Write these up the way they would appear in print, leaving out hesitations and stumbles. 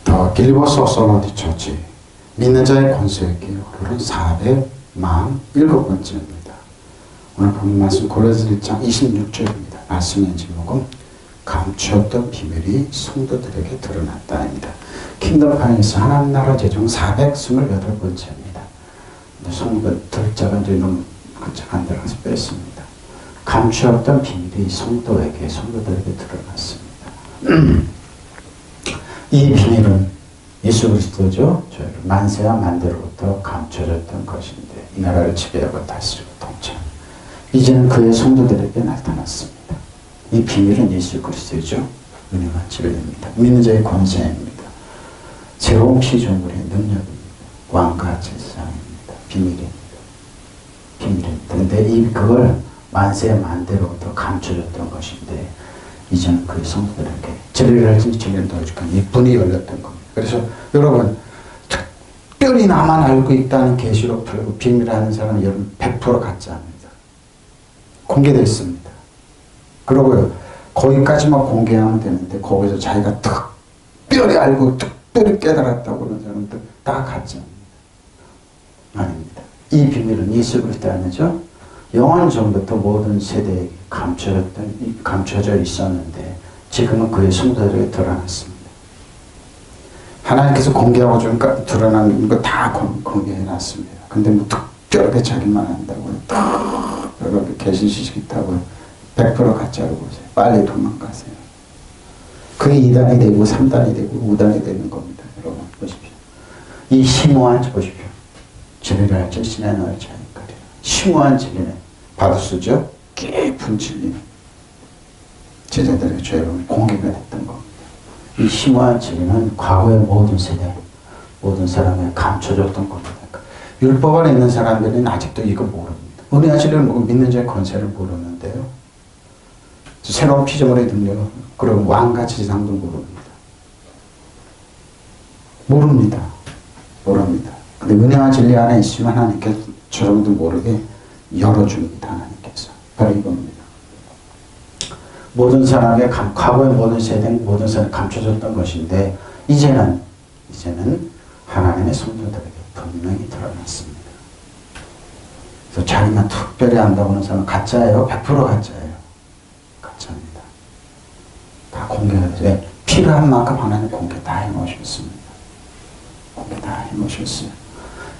더 길버 소서런티 처치 믿는 자의 권세의 기록으로는 447번째입니다. 오늘 본 말씀 고린도서 1장 26절입니다. 말씀의 제목은 감추었던 비밀이 성도들에게 드러났다입니다. 킹덤파이에서 하나님 나라 제종 428번째입니다. 성도들자가 이제 너무 안 들어가서 뺐습니다. 감추었던 비밀이 성도들에게 드러났습니다. 이 비밀은 예수 그리스도죠. 저희를 만세와 만대로부터 감춰졌던 것인데 이 나라를 지배하고 다스리고 통치하는 이제는 그의 성도들에게 나타났습니다. 이 비밀은 예수 그리스도죠. 은혜와 진리입니다. 믿는 자의 권세입니다. 새로운 피조물의 능력입니다. 왕과 제사장입니다. 비밀입니다. 근데 그걸 만세 만대로부터 감춰졌던 것인데 이제는 그의 성도들에게 진리를 알지 진리를 보여주니까 이 문이 열렸던 겁니다. 그래서 여러분 특별히 나만 알고 있다는 계시록 털고 비밀하는 사람은 여러분 100% 가짜입니다. 공개되어 있습니다. 그러고요 거기까지만 공개하면 되는데 거기서 자기가 특별히 알고 특별히 깨달았다고 그러는 사람들 다 가짜입니다. 아닙니다. 이 비밀은 예수 그리스도 안에죠. 영원 전부터 모든 세대에 감춰져 있었는데 지금은 그의 성도들에게 드러났습니다. 하나님께서 공개하고 주니까 드러나는 거 다 공개해놨습니다. 근데 뭐 특별하게 자기만 한다고요. 특별하게 계신 지식 있다고요. 100% 가짜로 보세요. 빨리 도망가세요. 그게 2단이 되고 3단이 되고 5단이 되는 겁니다. 여러분 보십시오. 이 심오한 보십시오. 진리를 알죠. 신의 너를 자니까리라. 심오한 진리는 바두스죠. 깊은 진리는 제자들의 죄로 공개가 됐던 겁니다. 이 심오한 진리는 과거의 모든 세대, 모든 사람에 감춰졌던 겁니다. 율법 안에 있는 사람들은 아직도 이거 모릅니다. 은혜와 진리를 믿는 자의 권세를 모르는데요. 새로운 피조물의 능력, 그리고 왕과 지상도 모릅니다. 근데 은혜와 진리 안에 있으면 하나님께서 저정도 모르게 열어줍니다. 하나님께서. 바로 이겁니다. 모든 사람의 과거의 모든 세대, 모든 사람이 감춰졌던 것인데 이제는 하나님의 성도들에게 분명히 드러났습니다. 그래서 자기만 특별히 안다고 하는 사람은 가짜예요? 100% 가짜예요. 가짜입니다. 다 공개가 돼요. 필요한 만큼 하나님 공개 다 해놓으셨습니다. 공개 다 해놓으셨어요.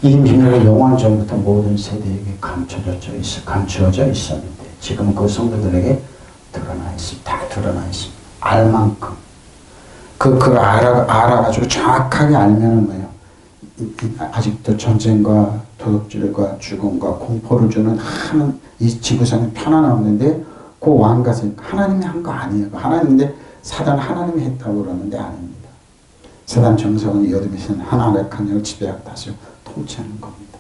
이 비밀은 영원 전부터 모든 세대에게 감추어져 있었는데 지금은 그 성도들에게 드러나 있습니다. 다 드러나 있습니다. 알 만큼. 그걸 알아가지고 정확하게 알면은 뭐예요? 아직도 전쟁과 도둑질과 죽음과 공포를 주는 이 지구상에 편안함 없는데 그 왕가서 하나님이 한 거 아니에요. 하나님인데 사단 하나님이 했다고 그러는데 아닙니다. 사단 정성은 여름에서는 하나님의 강력을 지배하고 다시 통치하는 겁니다.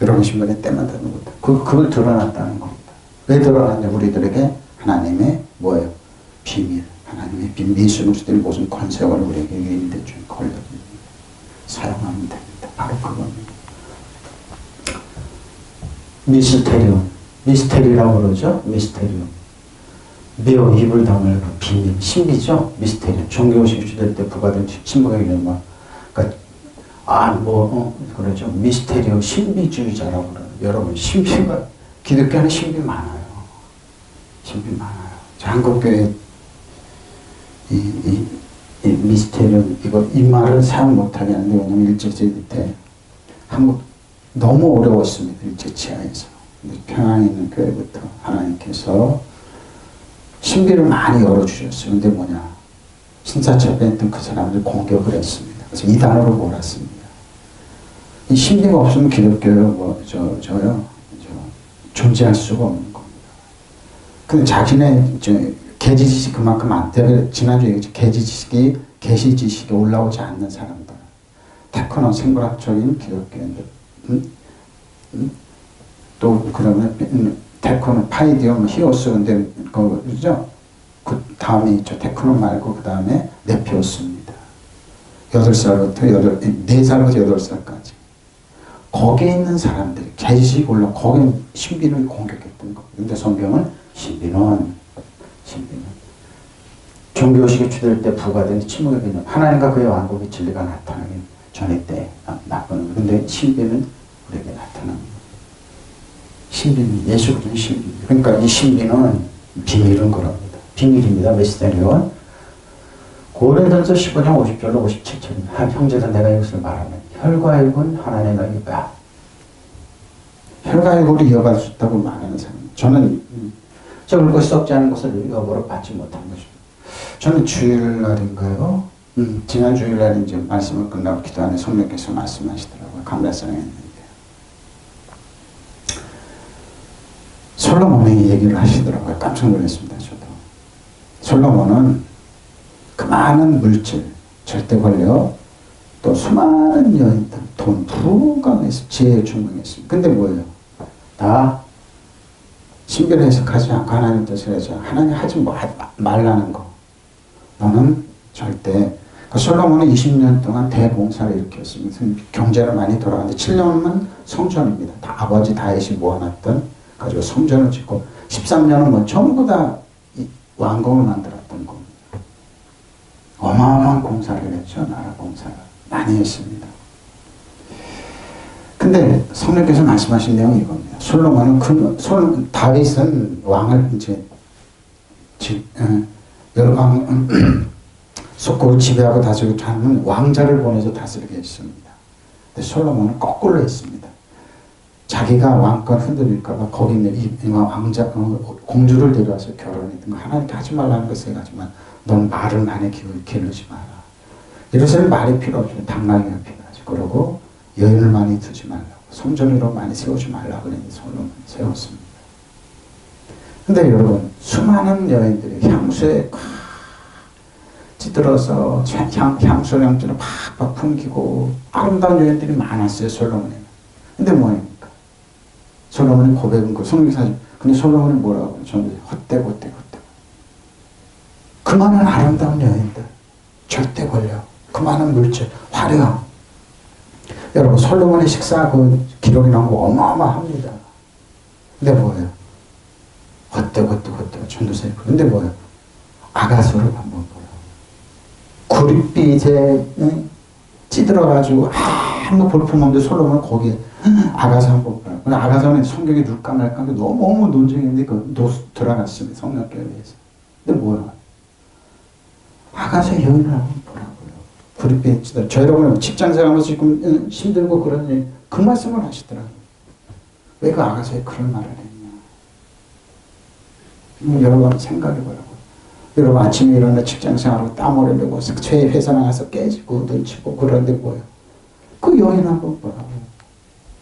여러분 신발에 때만 닿는 겁니다. 그걸 드러났다는 겁니다. 왜 드러났냐? 우리들에게 하나님의 뭐예요? 비밀. 하나님의 비밀. 예수 그리스도의 모든 권세를 우리에게 인대 중에 걸려줍니다. 사용하면 됩니다. 바로 그겁니다. 미스테리라고 그러죠? 미스테리움. 미어 입을 다물고 비밀. 신비죠? 미스테리움. 종교식 시대 때 부과된 신부의 이름 그러니까 그러죠. 미스테리움 신비주의자라고 그래요. 여러분 신비가 기독교는 신비 많아요. 신비 많아요. 한국교회 이 미스테리움 이 말을 사용 못하게 하는데 왜냐면 일제시대 때 한국 너무 어려웠습니다. 일제치하에서. 평양에 있는 교회부터 하나님께서 신비를 많이 열어주셨어요. 근데 뭐냐 신사참배에 있던 그 사람들 공격을 했습니다. 그래서 이단으로 몰았습니다. 이 신비가 없으면 기독교요 존재할 수가 없는 겁니다. 근데 자신의 계시 지식 그만큼 안 되고 지난주에 계시 지식이 올라오지 않는 사람들, 테크노 생물학적인 기독교인들, 또 그러면 테크노 파이디엄 히오스 근데 그죠? 그 다음에 있죠. 테크노 말고 그 다음에 네피오스입니다. 8살부터 4살부터 8살까지. 거기에 있는 사람들이 계시식 올라 거기 신비를 공격했던 거. 근데 성경은 신비는 종교의식이 주될 때 부과된 침묵의 개념, 하나님과 그의 왕국의 진리가 나타나기 전에 때 나쁘는 거예요. 근데 신비는 우리에게 나타납니다. 신비는 예수 그리스도는 신비입니다. 그러니까 이 신비는 비밀인 거랍니다. 비밀입니다. 메시데리온. 고린도전서 15장 50절로 57절입니다. 형제들 내가 이것을 말하면 혈과 육은 하나님의 이가 혈과 육으로 이어갈 수 있다고 말하는 사람입니다. 저는 적을 것이 썩지 않은 것을 여보로 받지 못한 것입니다. 저는 주일날인가요? 지난 주일날인지 말씀을 끝나고 기도 안에 성령께서 말씀하시더라고요. 감라성했는데 솔로몬이 얘기를 하시더라고요. 깜짝 놀랐습니다. 저도. 솔로몬은 그 많은 물질, 절대 권력, 또 수많은 여인들, 돈, 부강해서 지혜에 충만했습니다. 근데 뭐예요? 다 신비를 해석하지 않고 하나님 뜻을 해서 하나님 하지 말라는 거. 너는 절대. 솔로몬은 20년 동안 대봉사를 일으켰습니다. 경제를 많이 돌아갔는데 7년은 성전입니다. 다 아버지 다윗이 모아놨던 가지고 성전을 짓고 13년은 뭐 전부 다 왕궁을 만들었던 겁니다. 어마어마한 공사를 했죠. 나라 공사를 많이 했습니다. 근데 성령께서 말씀하신 내용이 이겁니다. 솔로몬은 다윗은 왕을 이제 여러 왕 속국을 지배하고 다스리고 하는 왕자를 보내서 다스리게 했습니다. 근데 솔로몬은 거꾸로 했습니다. 자기가 왕권 흔들릴까봐 거기 있는 이 왕자 공주를 데려와서 결혼했던 거 하나님께 하지 말라는 거 세 가지만 넌 말을 많이 기르지 마라. 이래서는 말이 필요 없죠. 당나귀가 필요하지. 그러고 여인을 많이 두지 말라고. 성전으로 많이 세우지 말라고 그랬는데 솔로몬이 세웠습니다. 근데 여러분 수많은 여인들이 향수에 찌들어서 향수 향주를 팍팍 풍기고 아름다운 여인들이 많았어요. 솔로몬에는. 근데 뭐입니까? 솔로몬의 고백은 그 성경사진. 근데 솔로몬이 뭐라고 해요? 저는 헛되고 그 많은 아름다운 여인들, 절대 권력, 그 많은 물질, 화려함. 여러분 솔로몬의 식사 그 기록이 나온 거 어마어마합니다. 근데 뭐예요? 헛되고 전도사님. 근데 뭐예요? 아가서를 한번 보라. 구릿빛에 찌들어가지고 아무 볼품 없는데 솔로몬은 거기에 아가서 한번 보라. 근데 아가서는 성경에 눌까 말까 너무 논쟁인데 그 들어갔습니다. 성령께 의해서. 근데 뭐야? 아가서 여인을 한번 보라고요. 구릿빛에 찌들어. 저 여러분은 직장생활하면서 지금 힘들고 그러니 그 말씀을 하시더라고요. 왜 그 아가서에 그런 말을 했냐. 여러분 생각해보라고. 여러분 아침에 일어나 직장생활하고 땀 흘리고 최애 회사 나가서 깨지고 눈치고 그러는데 뭐예요? 그 여인 한번 보라고.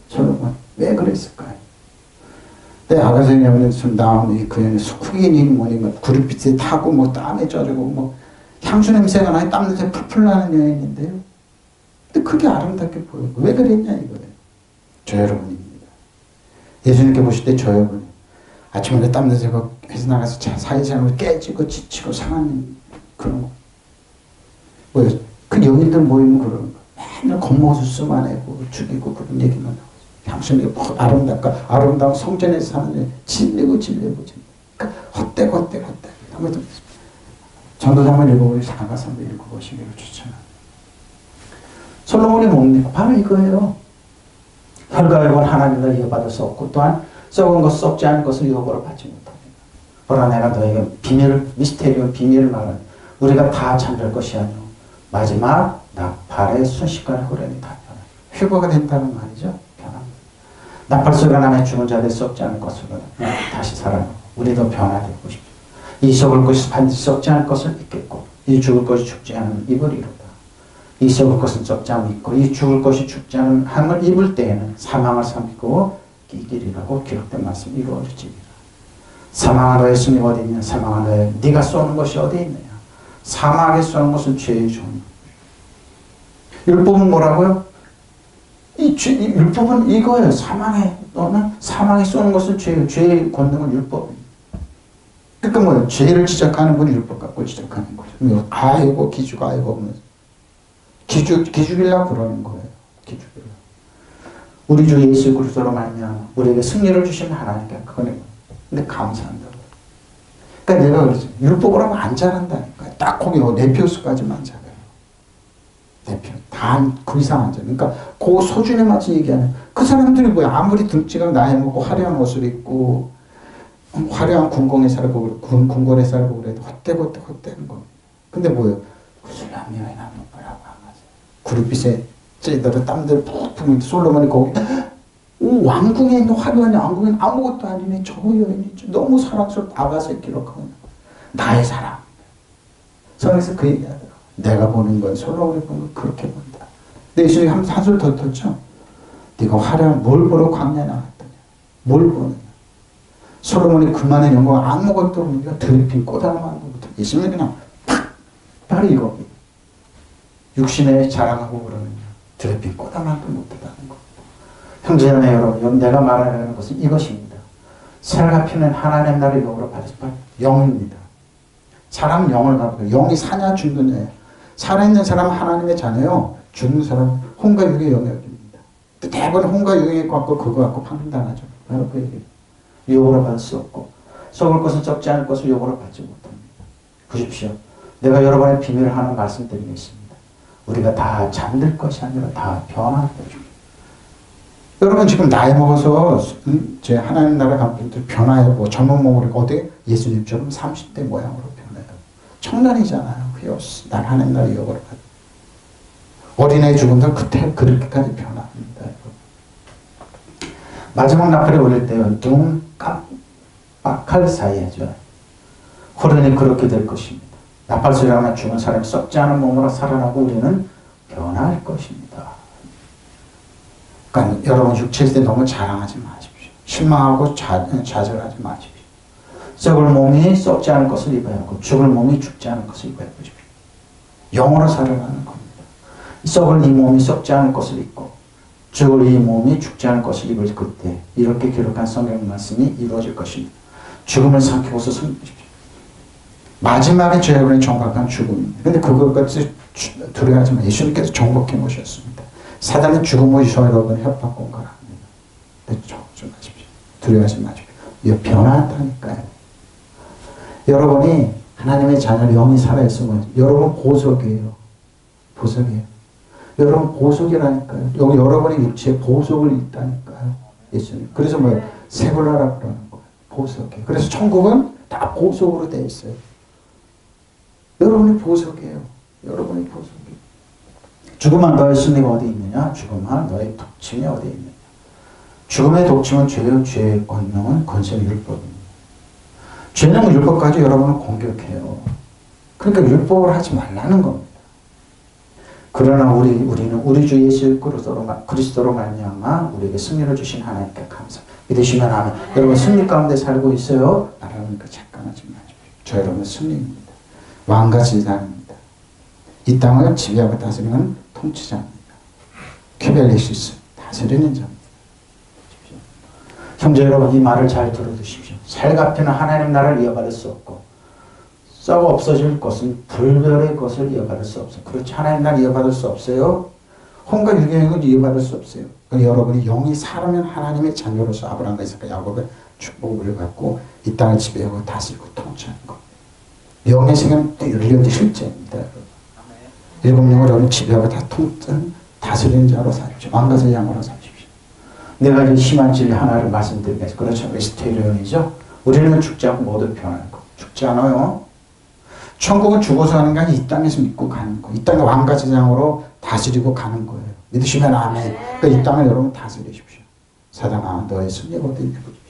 솔로몬 왜 그랬을까요? 내 아가서에 나오는 그 여인 흑인이 뭐니 구릿빛에 타고 뭐 땀에 쪄지고 뭐 향수 냄새가 나니 땀 냄새 풀풀 나는 여인인데요. 근데 그게 아름답게 보여요. 왜 그랬냐 이거예요. 저 여러분입니다. 예수님께 보실 때 저 여러분이 아침에 땀 냄새가 회사 나가서 사회생활을 깨지고 지치고 상한 그런 거. 뭐예요? 그 여인들 모이면 그런 거. 맨날 겉모습 쓰만내고 죽이고 그런 얘기만 하고. 향수는 아름다운 성전에서 사는 애 질리고. 그러니까 헛되고. 한번 전도장만 읽어보시고 아가서도 읽어보시기를 추천합니다. 솔로몬이 뭡니까? 바로 이거예요. 혈과 육은 하나님을 이어받을 수 없고 또한 썩은 것 썩지 않은 것을 이어보러 받지 못합니다. 보라 내가 너에게 미스테리온 비밀을 말하는 우리가 다 잠들 것이 아니오 마지막 나팔의 순식간에 후련이 다 변합니다. 회고가 된다는 말이죠. 변합니다. 나팔 소리가 나면 죽은 자들 썩지 않을 것으로 다시 살아나고 우리도 변화되고 싶죠. 이 썩을 것이 반드시 썩지 않을 것을 믿겠고 이 죽을 것이 죽지 않은 입을 이루다. 이 썩을 것은 썩지 않고 있고 이 죽을 것이 죽지 않은 함을 입을 때에는 사망을 삼키고 이길이라고 기록된 말씀이 이루어지리라. 사망아 너의 승리 어디 있냐. 사망아 너의 네가 쏘는 것이 어디 있느냐. 사망에 쏘는 것은 죄의 종. 율법은 뭐라고요? 율법은 이거예요. 너는 사망에 쏘는 것은 죄의 권능은 율법입니다. 그러니까 뭐예요? 죄를 지적하는 분이 율법 갖고 지적하는 거죠. 아이고 기죽 아이고 기죽이려고 그러는 거예요. 기죽이려고. 우리 주 예수 그리스도로 말미암아 우리에게 승리를 주신 하나님께 그거는 근데 감사한다고. 그러니까 내가 그랬어요. 율법으로 하면 안 잘한다니까요. 딱 거기 네피우스까지만 작아요. 네피우스. 단 그 이상 안 작아요. 그러니까 그 소준에 맞춰 얘기하는 그 사람들이 뭐야. 아무리 등치가 나이 먹고 화려한 옷을 입고 화려한 군공에 살고 궁궐에 살고 그래도 헛되는 거. 근데 뭐예요? 그 술람이 왜 남는 거라고 안 가지. 구릿빛에 쟤들은 땀들 푹푹 솔로몬이 거기 오, 왕궁에 있는 화려한 왕궁에는 아무것도 아니네. 저 여인이 너무 사랑스럽고 아가새 기록하고 나의 사랑. 성에서 그 얘기하더라고. 내가 보는 건 솔로몬이 보는 건 그렇게 본다. 근데 예수님이 한 소리 더 떴죠. 네가 화려한 뭘 보러 광야에 나갔더냐. 뭘 보느냐. 솔로몬이 그만한 영광 아무것도 없는 드리핀 꼬다만 것부터 예수님이 그냥 팍! 바로 이거. 육신에 자랑하고 그러느냐. 드리핀 꼬다만도 못하다는 거. 형제자매 여러분, 내가 말하려는 것은 이것입니다. 새가 피는 하나님 나라의 영으로 받으실 영입니다. 사람은 영을 받고 영이 사냐 죽느냐예요. 살아있는 사람은 하나님의 자녀요. 죽는 사람은 혼과 육의 영역입니다. 대부분 혼과 육의 갖고 그거 갖고 판단하죠. 바로 그 얘기예요. 유혹으로 받을 수 없고 썩을 것은 썩지 않을 것을 유혹으로 받지 못합니다. 보십시오. 내가 여러분의 비밀을 하나 말씀드리겠습니다. 우리가 다 잠들 것이 아니라 다 변할 것입니다. 여러분 지금 나이 먹어서 제 하나님 나라 감독들 변화해 뭐 젊은 몸으로 어디 예수님처럼 30대 모양으로 변해요. 청년이잖아요. 그여스 난 하나님 나라 역으로 가요. 어린아이 죽음도 그때 그렇게까지 변합니다. 마지막 나팔이 울릴 때 눈 깜빡할 사이에죠. 호련히 그렇게 될 것입니다. 나팔 소리가 나면 죽은 사람이 썩지 않은 몸으로 살아나고 우리는 변할 것입니다. 그러니까 여러분 육체일 때 너무 자랑하지 마십시오. 실망하고 좌절하지 마십시오. 썩을 몸이 썩지 않을 것을 입어야 하고 죽을 몸이 죽지 않을 것을 입어야 하십시오. 영으로 살아가는 겁니다. 썩을 이 몸이 썩지 않을 것을 입고 죽을 이 몸이 죽지 않을 것을 입을 그때 이렇게 기록한 성경 말씀이 이루어질 것입니다. 죽음을 삼키고서 승리하십시오. 마지막에 여러분의 정박한 죽음입니다. 근데 그것까지 두려워하지 마. 예수님께서 정복해 모셨습니다. 사단은 죽음을 저 여러분의 협박 공갈합니다. 조심하십시오. 두려워하지 마십시오. 이거 변화한다니까요. 여러분이 하나님의 자녀 영이 살아있으면 여러분 보석이에요. 보석이에요. 여러분 보석이라니까요. 여러분의 육체에 보석을 있다니까요. 예수님. 그래서 뭐예요? 세굴라라고 그러는 거예요. 보석이에요. 그래서 천국은 다 보석으로 되어 있어요. 여러분이 보석이에요. 여러분이 보석이에요. 죽음아 너의 승리가 어디 있느냐? 죽음아 너의 독침이 어디 있느냐? 죽음의 독침은 죄의 권능은 권세의 율법입니다. 죄는 율법까지 여러분을 공격해요. 그러니까 율법을 하지 말라는 겁니다. 그러나 우리는 우리 주 예수 그리스도로 말미암아 우리에게 승리를 주신 하나님께 감사. 믿으시면 아멘. 여러분 승리 가운데 살고 있어요? 말하니까 착각하지 마십시오. 저 여러분은 승리입니다. 왕과 제사입니다. 이 땅을 지배하고 다스리는 통치자입니다. 큐벨리시스 다스리는 자입니다. 형제 여러분 이 말을 잘 들어두십시오. 살갑히는 하나님 나라를 이어받을 수 없고 썩어 없어질 것은 불멸의 것을 이어받을 수 없어요. 그렇지 하나님 나라를 이어받을 수 없어요. 혼과 육의 영을 이어받을 수 없어요. 여러분이 영이 살아면 하나님의 자녀로서 아브라함과 이삭과 야곱의 축복을 받고 이 땅을 지배하고 다스리고 통치하는 것. 영의 생은 열려진 실제입니다. 일곱 영을 여러분 지배하고 다 다스리는 자로 사십시오. 왕가서 양으로 사십시오. 내가 이제 심한 진리 하나를 말씀드리겠습니다. 그렇죠. 미스테리언이죠. 우리는 죽지 않고 모두 변할 거. 죽지 않아요. 천국은 죽어서 하는 게 아니라 이 땅에서 믿고 가는 거. 이 땅의 왕가 제장으로 다스리고 가는 거예요. 믿으시면 아멘. 그러니까 이 땅을 여러분 다스리십시오. 사단아 너의 승리가 어디 있는지 보십시오.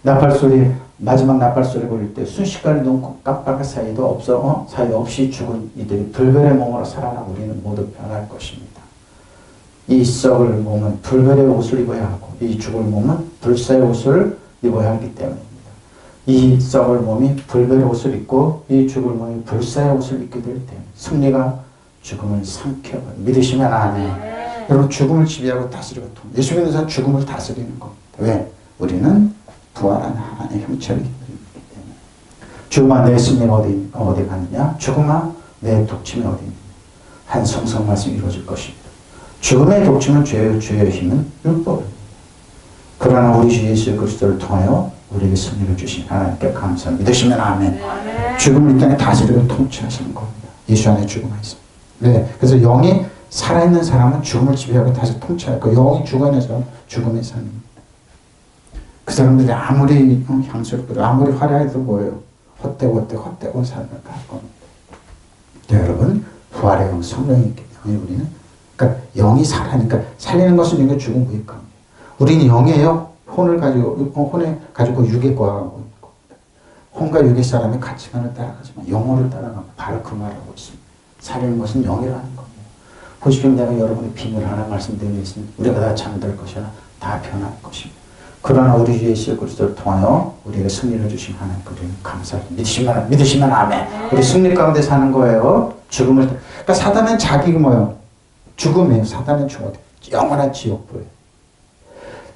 나팔소리 마지막 나팔소리 걸릴 때 순식간에 눈 깜빡할 사이도 없이 죽은 이들이 불멸의 몸으로 살아나고 우리는 모두 변할 것입니다. 이 썩을 몸은 불멸의 옷을 입어야 하고 이 죽을 몸은 불사의 옷을 입어야 하기 때문입니다. 이 썩을 몸이 불멸의 옷을 입고 이 죽을 몸이 불사의 옷을 입게 될 때 승리가 죽음을 삼켜버려. 믿으시면 아멘. 여러분 죽음을 지배하고 다스리고 예수 믿는 사람 죽음을 다스리는 겁니다. 왜? 우리는 부활한 하나님의 형체를 입기 때문에. 죽음아 내 승리가 어디 갔느냐? 죽음아 내 독침이 어디 있느냐? 한 성성 말씀이 이루어질 것입니다. 죽음의 독침은 죄의 힘은 율법입니다. 그러나 우리 주 예수 그리스도를 통하여 우리에게 승리를 주신 하나님께 감사합니다. 믿으시면 아멘. 죽음을 이 땅에 다스리고 통치하시는 겁니다. 예수 안에 죽음이 있습니다. 네, 그래서 영이 살아있는 사람은 죽음을 지배하고 다시 통치할 거예요. 영이 죽어있는 사람은 죽음의 삶입니다. 그 사람들이 아무리 향수를 아무리 화려해도 뭐예요? 헛되고 삶을 갈 겁니다. 네, 여러분, 부활의 영, 성령이 있기 때문에 우리는, 그러니까 영이 살아니까 살리는 것은 영의 죽음 무익합니다. 우리는 영이에요. 혼을 가지고 육에 거하고 있는 겁니다. 혼과 육의 사람이 가치관을 따라가지만 영혼을 따라가고 바로 그 말을 하고 있습니다. 살리는 것은 영이라는 겁니다. 보시면 내가 여러분의 비밀을 하나 말씀드리겠습니다. 우리가 다 잠들 것이나 다 변할 것입니다. 그러나 우리 주 예수 그리스도를 통하여 우리에게 승리를 주신 하나님 우리는 감사합니다. 믿으시면 아멘. 우리 승리 가운데 사는 거예요. 죽음을. 그러니까 사단은 자기가 뭐예요? 죽음이에요. 사단은 죽어요. 영원한 지옥불에.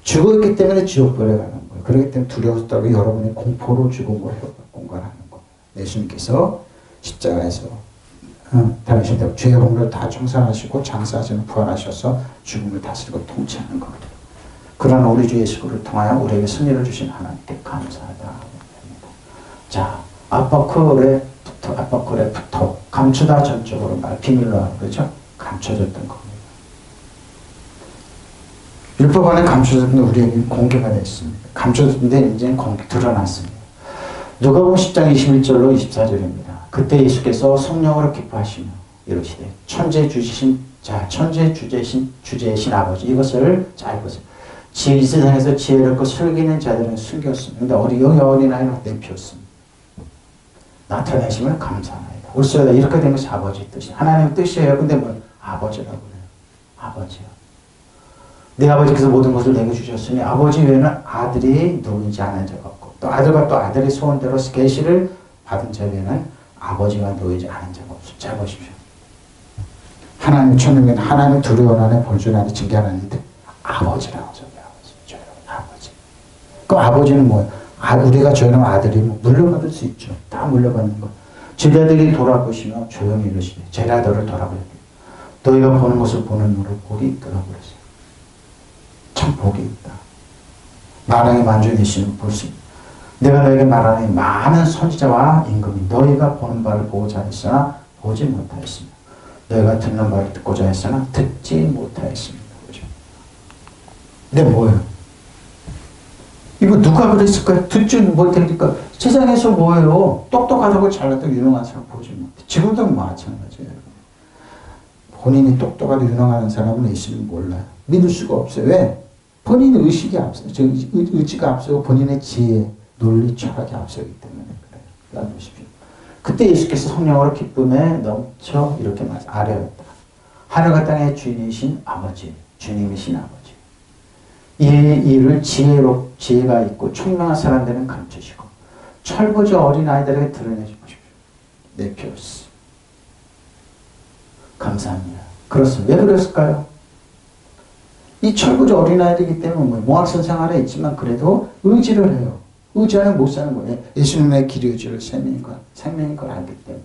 죽었기 때문에 지옥불에 가는 거예요. 그렇기 때문에 두려워서 떨고 여러분이 공포로 죽음을 공갈하는 거예요. 예수님께서 십자가에서 다니신 대로 죄의 공로를 다 청산하시고 장사하시는 부활하셔서 죽음을 다스리고 통치하는 겁니다. 그러나 우리 주 예수를 통하여 우리에게 승리를 주신 하나님께 감사하다. 자, 아포크레프토 감추다 전적으로 비밀로 하는 거죠. 감춰졌던 겁니다. 율법 안에 감춰졌는데 우리에게 공개가 됐습니다. 감춰졌는데 이제 드러났습니다. 누가복음 10장 21절로 24절입니다. 그때 예수께서 성령으로 기뻐하시며 이르시되 천재 주제이신 아버지 이것을 잘 보세요. 이 세상에서 지혜를 얻고 슬기는 자들은 숨겼습니다. 여기 어린아이는 내피웠습니다. 나타내시면 감사합니다. 올소이다 이렇게 된 것이 아버지의 뜻이에요. 하나님의 뜻이에요. 근데 뭘 아버지라고 그래요. 아버지요. 내 아버지께서 모든 것을 내게 주셨으니 아버지 외에는 아들이 누구인지 아는 자가 없고 또 아들과 또 아들의 소원대로 계시를 받은 자 외에는 아버지가 누구인지 아는 자가 없습니다. 잘 보십시오. 하나님 천국에는 하나님의 두려운 안에 벌준 안에 징계하는데 아버지라고 저기 아버지. 그 아버지는 뭐예요? 우리가 저희는 아들이 물려받을 수 있죠. 다 물려받는 거. 제자들이 돌아보시며 조용히 이르시되 제자들을 돌아보니 너희가 보는 것을 보는 너로 복이 있더라고 그랬어요. 참 복이 있다. 만왕의 만주에 계시는 볼수 있다. 내가 너에게 말하니 많은 선지자와 임금이 너희가 보는 바를 보고자 했으나 보지 못하였습니다. 너희가 듣는 바를 듣고자 했으나 듣지 못하였습니다. 그죠? 근데 뭐예요? 이거 누가 그랬을까요? 듣지 못하니까 세상에서 뭐예요? 똑똑하다고 잘났다고 유명한 사람 보지 못해. 지금도 마찬가지예요. 본인이 똑똑하고 유능한 사람은 예수님을 몰라요. 믿을 수가 없어요. 왜? 본인의 의식이 앞서요. 의지가 앞서고 본인의 지혜, 논리, 철학이 앞서기 때문에 그래요. 보십시오. 그때 예수께서 성령으로 기쁨에 넘쳐 이렇게 아뢰었다. 하늘과 땅의 주인이신 아버지, 주님이신 아버지. 이 일을 지혜가 있고 총명한 사람들은 감추시고 철부지 어린아이들에게 드러내지 보십시오. 내피웠어. 감사합니다. 그렇습니다. 왜 그랬을까요? 이 철부지 어린아이들이기 때문에 몽학선생 아래 있지만 그래도 의지를 해요. 의지 안에 못 사는 거예요. 예수님의 길이 의지를 생명인 걸 알기 때문에.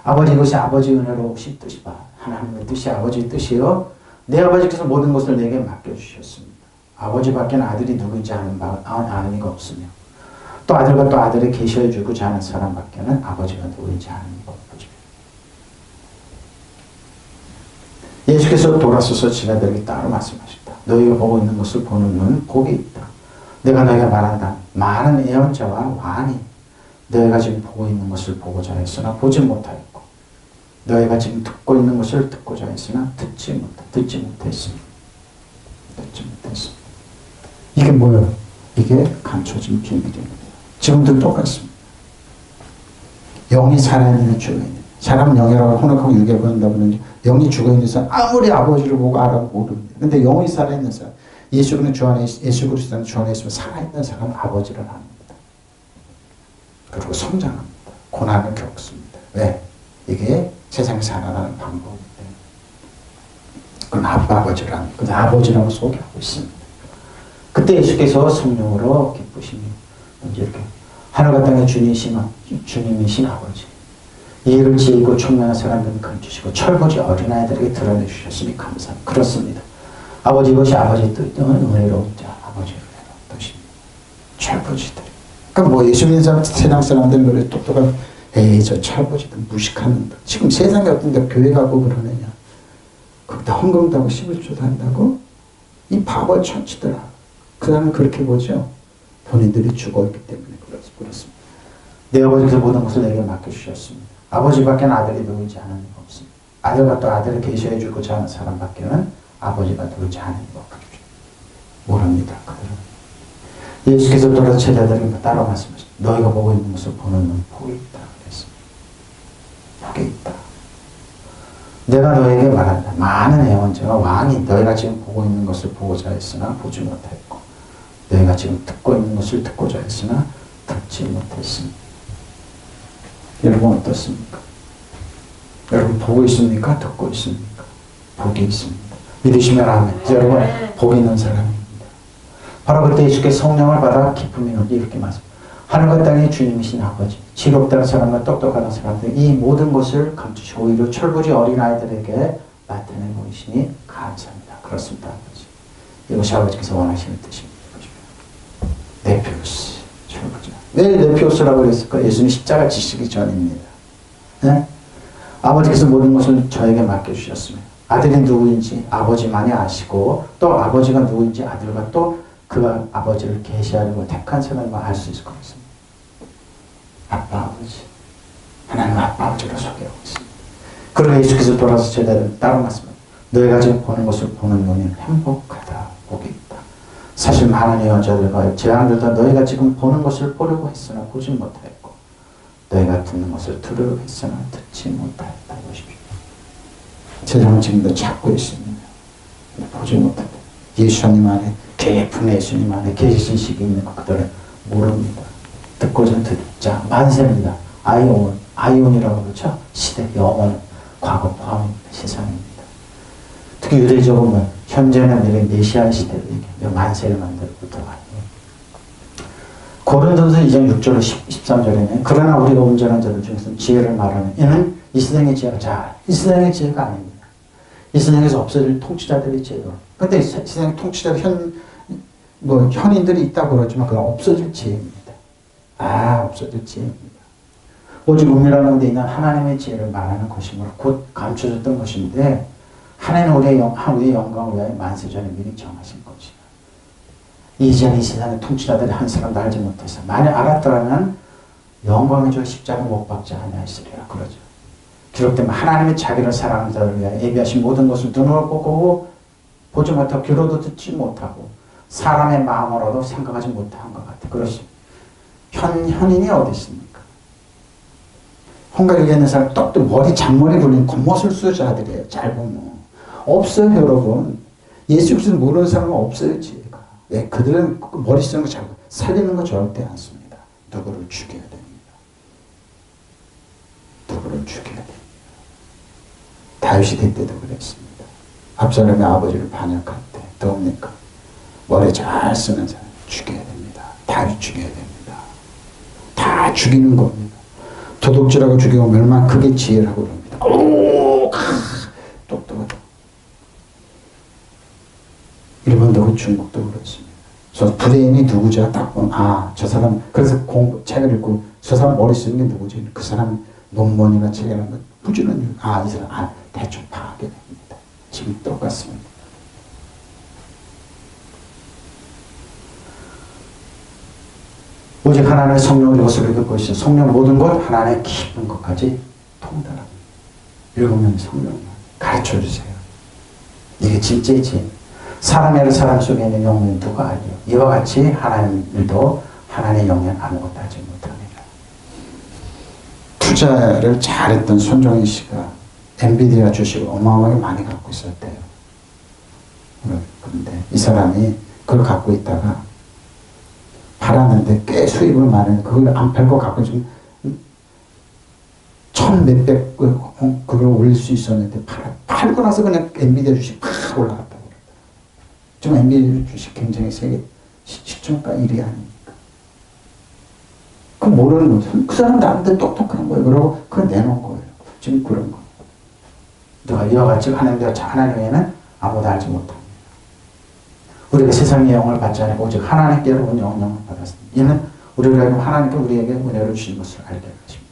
아버지 이것이 아버지 은혜로 오신 뜻이다. 하나님의 뜻이 아버지의 뜻이요. 내 아버지께서 모든 것을 내게 맡겨주셨습니다. 아버지밖에는 아들이 누구인지 아는 이가 없으며 또 아들과 또 아들을 계시해주고자 하는 사람밖에는 아버지가 누구인지 아는 이가 없죠. 예수께서 돌아서서 제자들에게 따로 말씀하셨다. 너희가 보고 있는 것을 보는 눈은 복이 있다. 내가 너희가 말한다. 많은 예언자와 왕이 너희가 지금 보고 있는 것을 보고자 했으나 보지 못하였고 너희가 지금 듣고 있는 것을 듣고자 했으나 듣지 못했습니다. 이게 뭐예요? 이게 감춰진 비밀입니다. 지금도 똑같습니다. 영이 살아있는 죽어있는 사람 영이라고 혼합하고 유괴를 본다고 하는데 영이 죽어있는 사람 아무리 아버지를 보고 알아도 모릅니다. 근데 영이 살아있는 사람 예수 그리스도는 주 안에 있으면 살아있는 사람은 아버지를 압니다. 그리고 성장합니다. 고난을 겪습니다. 왜? 이게 세상에 살아가는 방법이기 때문에. 그건 아버지를 압니다. 근데 아버지라고 소개하고 있습니다. 그때 예수께서 성령으로 기쁘시며 이렇게 하늘과 땅의 주님이신 아버지 이 일을 지혜있고 총명한 사람들은 감추시고 철부지 어린아이들에게 드러내주셨으니 감사합니다. 그렇습니다. 아버지 이것이 아버지의 뜻은 은혜로운 자 아버지의 은혜로운 뜻입니다. 철부지들. 그러니까 뭐 예수 믿는 사람, 세상 사람들 노래 똑똑한, 에이, 저 철부지들, 무식한 놈들. 지금 세상에 어떤 데 교회 가고 그러느냐. 거기다 헌금도 하고 11조도 한다고? 이 바보 천치들아. 그 사람은 그렇게 보죠. 본인들이 죽어있기 때문에 그렇습니다. 내 아버지께서 모든 것을 내게 맡겨주셨습니다. 아버지밖에 아들이 누구지 않은 이가 없습니다. 아들과 또 아들을 계시해 주고자 하는 사람밖에는 아버지가 누구지 않은 이가 없습니다. 모릅니다. 그들은. 예수께서 돌아서 제자들에게 따라 말씀하셨습니다. 너희가 보고 있는 것을 보는 눈 복이 있다. 그랬습니다. 복이 있다. 내가 너에게 말한다. 많은 애원자가 왕이 너희가 지금 보고 있는 것을 보고자 했으나 보지 못했고 너희가 지금 듣고 있는 것을 듣고자 했으나 듣지 못했습니다. 여러분 어떻습니까? 여러분 보고 있습니까? 듣고 있습니까? 복이 있습니다. 믿으시면 아멘. 여러분 복 있는 사람입니다. 바로 그때 예수께서 성령을 받아 기쁨이 오니 이렇게 말씀합니다. 하늘과 땅의 주님이신 아버지, 지롭다는 사람과 똑똑한 사람들 이 모든 것을 감추시고 오히려 철부지 어린아이들에게 나타내 보이시니 감사합니다. 그렇습니다. 아버지. 이것이 아버지께서 원하시는 뜻입니다. 네피우스, 철부지. 왜 네피우스라고 그랬을까? 예수님 십자가 지시기 전입니다. 네? 아버지께서 모든 것을 저에게 맡겨주셨습니다. 아들이 누구인지 아버지만이 아시고 또 아버지가 누구인지 아들과 또 그가 아버지를 계시하려고 택한 사람만 알 수 있을 것 같습니다. 아빠 아버지. 하나님 아빠 아버지로 소개하고 있습니다. 그리고 예수께서 돌아서 제자들 따로 말씀합니다. 너희가 지금 보는 것을 보는 눈이 행복하다. 복이 있다. 사실 많은 예언자들과 제왕들도 너희가 지금 보는 것을 보려고 했으나 보지 못했고 너희가 듣는 것을 들으려고 했으나 듣지 못했다. 보십시오. 세상은 지금도 찾고 있습니다. 보지 못했다. 예수님 안에 깊은 예수님 안에 계신 식이 있는 것 그들은 모릅니다. 듣고자 듣자 만세입니다. 아이온이라고 그러죠. 시대, 영원, 과거 포함입니다. 세상입니다. 특히 유대적으로 현재는 미래 메시아 시대를 얘기하며 만세를 만들고부터 아니에요. 고린도서 2장 6절 13절에는 그러나 우리가 온전한 자들 중에서 지혜를 말하는 이는 이 세상의 지혜가 자, 이 세상의 지혜가 아닙니다. 이 세상에서 없어질 통치자들의 지혜로. 그런데 세상의 통치자들 현인들이 있다고 그러지만 그건 없어질 지혜입니다. 없어질 지혜입니다. 오직 은밀한 데 있는 하나님의 지혜를 말하는 것이므로 곧 감춰졌던 것인데 하나님은 우리의 영광을 위하여 만세전에 미리 정하신 것이야. 이전 이 세상의 통치자들이 한 사람도 알지 못해서 만약 알았더라면 영광의 주 십자가 못 박지 아니하였으리라 그러죠. 기록되면 하나님의 자기를 사랑하는 자를 위하여 예비하신 모든 것을 눈으로 보고 보지 못하고 귀로도 듣지 못하고 사람의 마음으로도 생각하지 못한 것 같아. 그렇지. 현인이 어디 있습니까? 홍가리에 있는 사람 똑똑 머리 잔머리 굴린 겉멋을 수자들이에요. 잘 보면. 없어요 여러분. 예수 그리스도 모르는 사람은 없어요 지혜가. 왜? 그들은 머리 쓰는 거 잘 살리는 거 절대 않습니다. 누구를 죽여야 됩니다. 누구를 죽여야 됩니다. 다윗이 때도 그랬습니다. 압살롬의 아버지를 반역할 때 뭡니까? 머리 잘 쓰는 사람 죽여야 됩니다. 다윗 죽여야 됩니다. 다 죽이는 겁니다. 도둑질하고 죽이고 얼마나 그게 지혜라고 그럽니다. 똑똑하다. 일본도 그렇고 중국도 그렇습니다. 저 브레인이 누구죠? 딱 보면 저 사람 그래서 책을 읽고 저 사람 머리 쓰는 게 누구지? 그 사람 논문이나 책이라는 거 부지런히 이 사람 대충 파악하게 됩니다. 지금 똑같습니다. 오직 하나님의 성령을 이것을 읽을 것이죠. 성령 모든 것 하나님의 깊은 것까지 통달합니다. 읽으면 성령만 가르쳐주세요. 이게 진짜이지. 사람의 사람 속에 있는 영혼 누가 알죠? 이와 같이 하나님도 하나님의 영혼 아무것도 알지 못합니다. 투자를 잘했던 손정희 씨가 엔비디아 주식을 어마어마하게 많이 갖고 있었대요. 그런데 이 사람이 그걸 갖고 있다가 팔았는데 꽤 수입을 많이 그걸 안 팔고 갖고 좀 천 몇백 그걸 올릴 수 있었는데 팔고 나서 그냥 엔비디아 주식 팍 올라갔다고 그랬다. 지금 엔비디아 주식 굉장히 세계 시총가 1위 아닙니까? 그 모르는 거죠. 그 사람 나한테 똑똑한 거예요. 그러고 그걸 내놓은 거예요. 지금 그런 거. 누가 이와 같이 하나님의 아무도 알지 못합니다. 우리가 세상의 영을 받지 않고 오직 하나님께로운 영을 받았습니다. 이는 우리가 하나님께 우리에게 은혜를 주신 것을 알게 하십니다.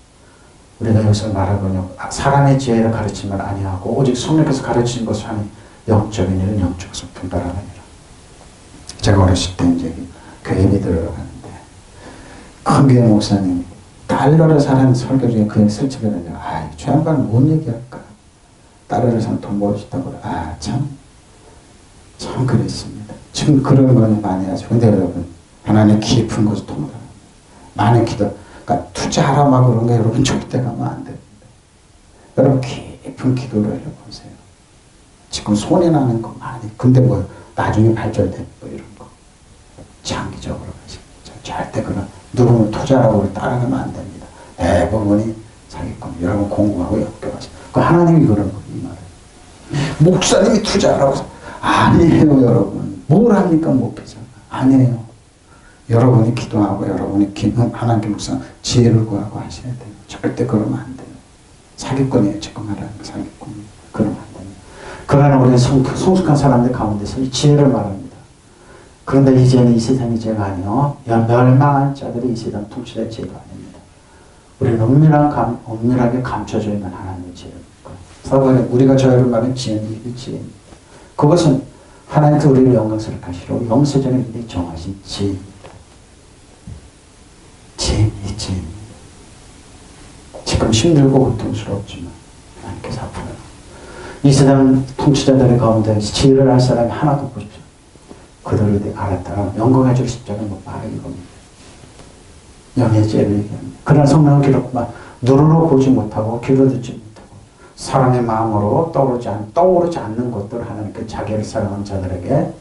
우리가 여기서 말하거든요. 사람의 지혜를 가르치면 아니하고 오직 성령께서 가르치신 것을 하니 영적인 일은 영적에서 분별하느니라. 제가 어렸을 때 이제 교회에 들어가는데 큰 교회 목사님이 달러를 사는 설교 중에 그 설치를 하냐. 아, 저 양반은 뭔 얘기할까? 달러를 사는 돈 벌어주다고 그래. 아, 참 그랬습니다. 지금 그런 거는 많이 하죠. 근데 여러분, 하나님의 깊은 것을 통달합니다. 많은 기도, 그러니까 투자하라 막 그런 거 여러분 절대 가면 안 됩니다. 여러분 깊은 기도를 해보세요. 지금 손해 나는 거 많이. 근데 뭐 나중에 발전된 뭐 이런 거 장기적으로 가시죠. 절대 그런 누구는 투자라고 따라가면 안 됩니다. 대부분이 사기꾼. 여러분 공부하고 엮여가지고. 그 하나님이 그런 거 이 말이에요. 목사님이 투자하라고 해서 아니에요, 여러분. 뭘 합니까, 목회자? 아니에요. 여러분이 기도하고 여러분이 하나님께 묵상 지혜를 구하고 하셔야 돼요. 절대 그러면 안 돼요. 사기꾼이에요. 지금 말하는 거 사기꾼. 그러면 안 됩니다. 그러나 우리는 성숙한 사람들 가운데서 이 지혜를 말합니다. 그런데 이제는 이 세상의 지혜가 아니요. 멸망한 자들이 이 세상 통치될 지혜가 아닙니다. 우리는 엄밀하게 감춰져 있는 하나님의 지혜입니다. 우리가 저희를 말하는 지혜는 이 지혜입니다. 그것은 하나님께서 우리를 영광스럽게 하시려고 영세전에 미리 정하신 지혜입니다. 지혜입니다. 지금 힘들고 고통스럽지만 하나님께서 앞으로 이 세상 통치자들의 가운데 지혜를 할 사람이 하나도 보십시오. 그들을 알았다가 영광의 줄 십자가를 못 바르는 겁니다. 영의 지혜를 얘기합니다. 그러나 성령은 기록만 눈으로 보지 못하고 귀로 듣지 못하고 사람의 마음으로 떠오르지 않는 것들을 하나님께 자기를 사랑하는 자들에게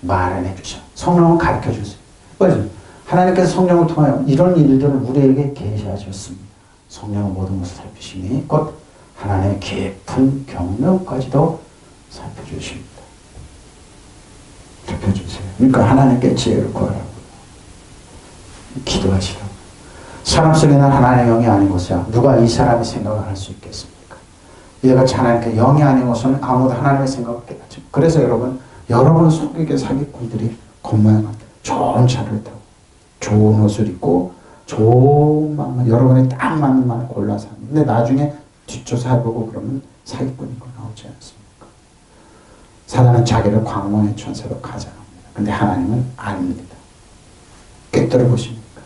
말해내 주셔. 성령은 가르쳐 주세요. 그래서 하나님께서 성령을 통하여 이런 일들을 우리에게 계시하셨습니다. 성령은 모든 것을 살피시니 곧 하나님의 깊은 경륜까지도 살펴주십니다. 살펴주세요. 그러니까 하나님께 지혜를 구하라고. 기도하시라고. 사람 속에는 하나님의 영이 아닌 것이야. 누가 이 사람의 생각을 할 수 있겠습니까? 이같이 하나님께 영이 아닌 것은 아무도 하나님의 생각을 깨닫지. 그래서 여러분 속에 사기꾼들이 겁나요. 좋은 차를 타고 좋은 옷을 입고 좋은 맘만 여러분이 딱 맞는 말을 골라서 합니다. 근데 나중에 뒷조사 해보고 그러면 사기꾼이고 나오지 않습니까? 사단은 자기를 광문의 천사로 가장합니다. 근데 하나님은 아닙니다. 깨뜨려 보십니까?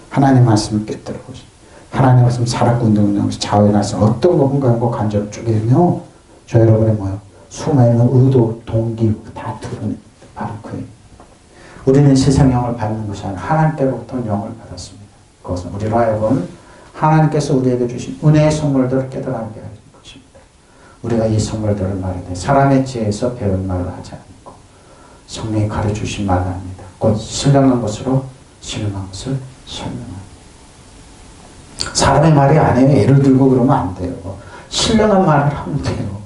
하나님 말씀을 깨뜨려 보십니까? 하나님 말씀 사랑꾼들은 자원의 말씀 어떤 부분과 간절을 쪼개며 저 여러분의 뭐요? 수많은 의도, 동기 다 드러냅니다. 바로 그 우리는 세상 영을 받는 것이 아니라 하나님께로부터 영을 받았습니다. 그것은 우리로 하여금 하나님께서 우리에게 주신 은혜의 선물들을 깨달게 하는 것입니다. 우리가 이 선물들을 말하되 사람의 지혜에서 배운 말을 하지 않고 성령이 가르쳐주신 말을 합니다. 곧 신령한 것으로 신령한 것을 설명합니다. 사람의 말이 아니에요. 예를 들고 그러면 안 돼요. 신령한 말을 하면 돼요.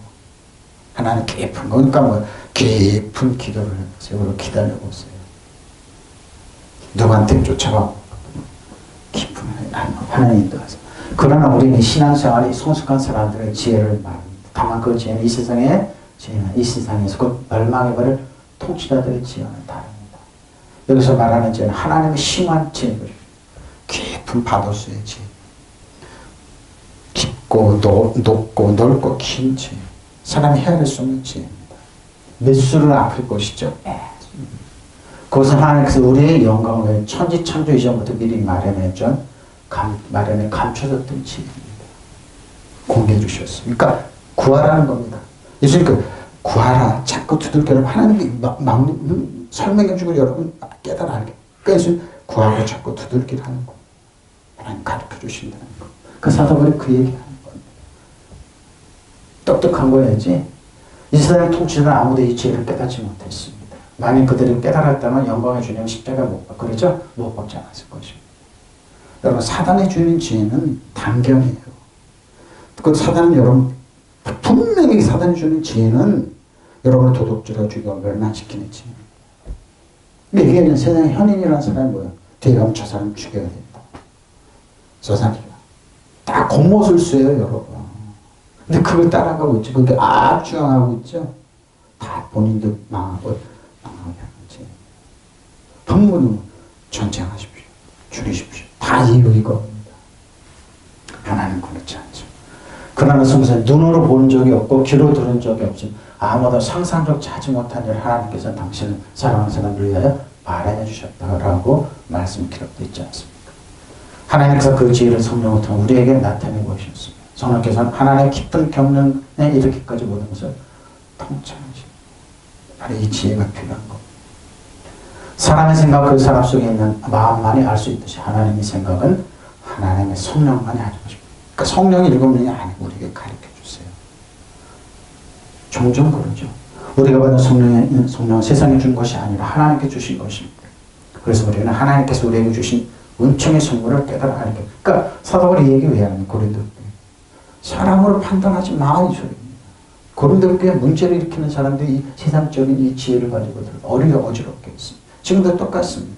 하나님 깊은 거. 그러니까 뭐 깊은 기도를 해보세요. 그리고 기다려보세요. 누구한테 쫓아가고 깊은 하나님 인도하세요. 그러나 우리는 신앙생활이 성숙한 사람들의 지혜를 말합니다. 다만 그 지혜는 이 세상의 지혜는 이 세상에서 그 멸망해버릴 통치자들의 지혜는 다릅니다. 여기서 말하는 지혜는 하나님의 심한 지혜를 깊은 파도수의 지혜. 깊고 높고 넓고 긴 지혜. 사람이 헤아릴 수 없는 지혜입니다. 몇 수를 아플 것이죠. 그것은 하나님께서 우리의 영광을 천지창조 이전부터 미리 마련해 감춰졌던 지혜입니다. 공개해 주셨어요. 그러니까 구하라는 겁니다. 예수님께서 구하라. 자꾸 두들겨라. 하나님이 설명해 주고 여러분 깨달아 알게. 그래서 구하고 자꾸 두들기라는 거. 하나님 가르쳐 주신다는 거. 그 사도들이 그 얘기하는 겁니다. 똑똑한 거야지. 이 세상을 통치는 아무도 이 지혜를 깨닫지 못했습니다. 만약 그들이 깨달았다면 영광의 주님 십자가 못 받, 그러죠? 못 받지 않았을 것입니다. 여러분, 사단이 주는 지혜는 단견이에요. 그 사단은 여러분, 분명히 사단이 주는 지혜는 여러분을 도둑질하고 죽여 멸망시키는 지혜입니다. 얘기하면 세상에 현인이라는 사람이 뭐야? 뒤에 가면 저 사람 죽여야 된다. 저 사람이야. 다 겉멋을 쏘요, 여러분. 근데 그걸 따라가고 있죠. 그게 주장하고 있죠. 다 본인들 망하게 하는 법문은 전쟁하십시오. 줄이십시오. 다 이겁니다. 하나님 그렇지 않죠. 그러나 성서에 눈으로 본 적이 없고 귀로 들은 적이 없이 아무도 상상적 하지 못한 일 하나님께서 당신을 사랑하는 사람을 위하여 마련해 주셨다라고 말씀 기록되어 있지 않습니까? 하나님께서 그 지혜를 성령을 통해 우리에게 나타내고 오셨습니다. 성령께서는 하나님의 깊은 경륜에 이르기까지 모든 것을 통찰하십니다. 바로 이 지혜가 필요한 겁니다. 사람의 생각 그 사람 속에 있는 마음만이 알 수 있듯이 하나님의 생각은 하나님의 성령만이 알고 싶습니다. 그러니까 성령이 일곱 명이 아니고 우리에게 가르쳐 주세요. 종종 그러죠. 우리가 받은 성령은 세상에 준 것이 아니라 하나님께 주신 것입니다. 그래서 우리는 하나님께서 우리에게 주신 은총의 선물을 깨달아 알게. 그러니까 사도 바울이 얘기 왜 하는 고린도교회. 사람으로 판단하지 마 이 소리입니다. 고린도교회 문제를 일으키는 사람들이 이 세상적인 이 지혜를 가지고 어지럽게 했습니다. 지금도 똑같습니다.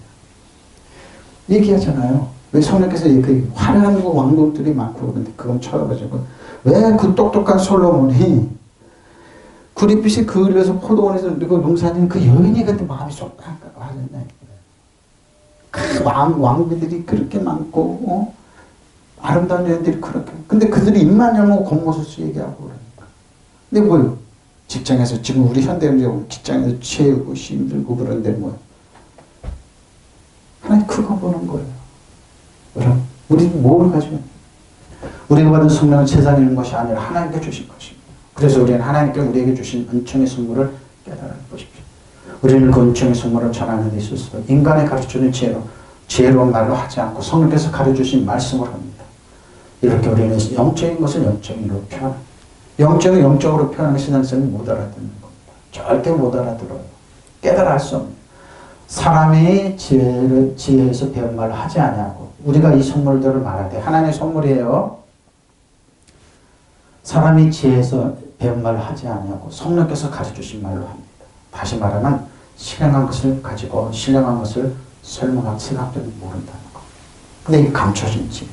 얘기하잖아요. 왜 성령께서 그 화려한 왕국들이 많고 그런데 그건 쳐다보자고 왜 그 똑똑한 솔로몬이 구릿빛이 그을려서 포도원에서 그리고 농사짓는 그 여인이 그때 마음이 쏙하셨네. 그 왕비들이 그렇게 많고 아름다운 여인들이 그렇게 근데 그들이 입만 열고 겉모습 얘기하고 그러니까. 근데 뭐요? 직장에서 지금 우리 현대인들 직장에서 채우고 힘들고 그런데 뭐요? 하나님 그거 보는 거예요. 여러분, 우리 뭘 가지고 우리가 받은 성령은 세상에 있는 것이 아니라 하나님께 주신 것입니다. 그래서 우리는 하나님께 우리에게 주신 은총의 선물을 깨달아 보십시오. 우리는 그 은총의 선물을 전하는 데 있어서 인간의 가르쳐주는 지혜로운 말로 하지 않고 성령께서 가르쳐주신 말씀을 합니다. 이렇게 우리는 영적인 것을 영적인 일로 표현합니다. 영적인 영적으로 표현하는 신앙생활은 못 알아듣는 겁니다. 절대 못 알아들어요. 깨달아 할 수 없는 사람이 지혜에서 배운 말을 하지 아니하고 우리가 이 선물들을 말할 때 하나님의 선물이에요. 사람이 지혜에서 배운 말을 하지 아니하고 성령께서 가르쳐주신 말로 합니다. 다시 말하면 신령한 것을 가지고 신령한 것을 설명하고 생각도 모른다는 거. 근데 이게 감춰진 지혜.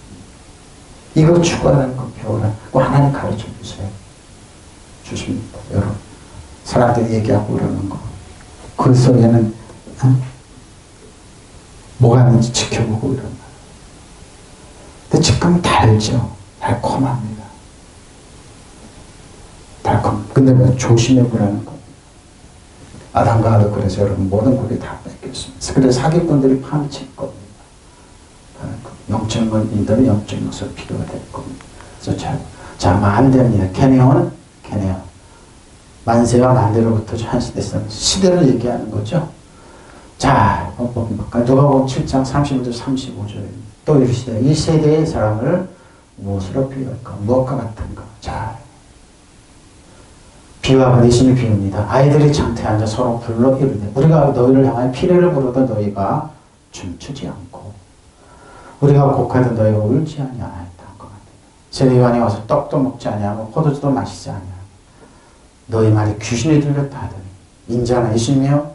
이거 추구하는 거 배우라는 거 하나님 가르쳐 주세요. 주십니다. 여러분. 사람들이 얘기하고 그러는 거. 그 속에는 뭐가 있는지 지켜보고 이런 말. 근데 지금 달죠. 달콤합니다. 달콤. 근데 뭐 조심해 보라는 겁니다. 아담과 하도 그래서 여러분 모든 것이 다 뺏겼습니다. 그래서 사기꾼들이 파묻힐 겁니다. 영적인 인들은 영적인 것으로 필요가 될 겁니다. 그래서 자, 만대입니다. 캐네온은 캐네온. 만세와 만대로부터 한시대에서 시대를 얘기하는 거죠. 자, 누가복음 7장 31절 35절입니다. 또 이르시되 이 세대의 사람을 무엇으로 비유할까? 무엇과 같은가? 자, 비유하고 예수님이 비유입니다. 아이들이 장터에 앉아 서로 불러 이르되 우리가 너희를 향하여 피례를 부르던 너희가 춤추지 않고 우리가 곡하던 너희가 울지 아니하였다 한 것 같아요. 세례요한이 와서 떡도 먹지 아니하고 포도주도 마시지 아니하고 너희 말이 귀신이 들렸다 하더니 인자나 예수님이요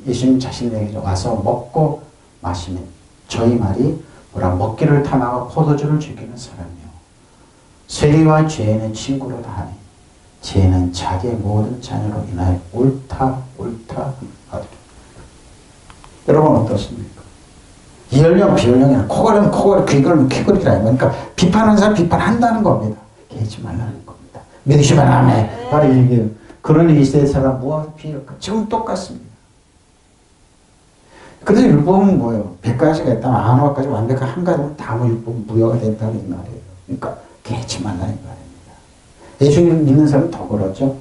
예수님 자신에게 와서 먹고 마시면 저희 말이 뭐라 먹기를 탐하고 포도주를 즐기는 사람이요 세리와 죄인은 친구로다 하니 죄는 자기의 모든 자녀로 인하여 옳다 하더라. 여러분 어떻습니까? 이열령 비열령이나 코걸으면 코걸이 귀걸으면 귀걸이라 그러니까 비판하는 사람 비판한다는 겁니다. 깨지 말라는 겁니다. 믿으시면 아멘. 바로 이게 그러니 이 세대 사람 무엇을 비할까? 지금 똑같습니다. 그래서 율법은 뭐예요? 100가지가 있다면 90가지 완벽한 한 가지면 다 율법은 무효가 된다는 이 말이에요. 그러니까 깨지 말라는 말입니다. 예수님 믿는 사람은 더 그러죠.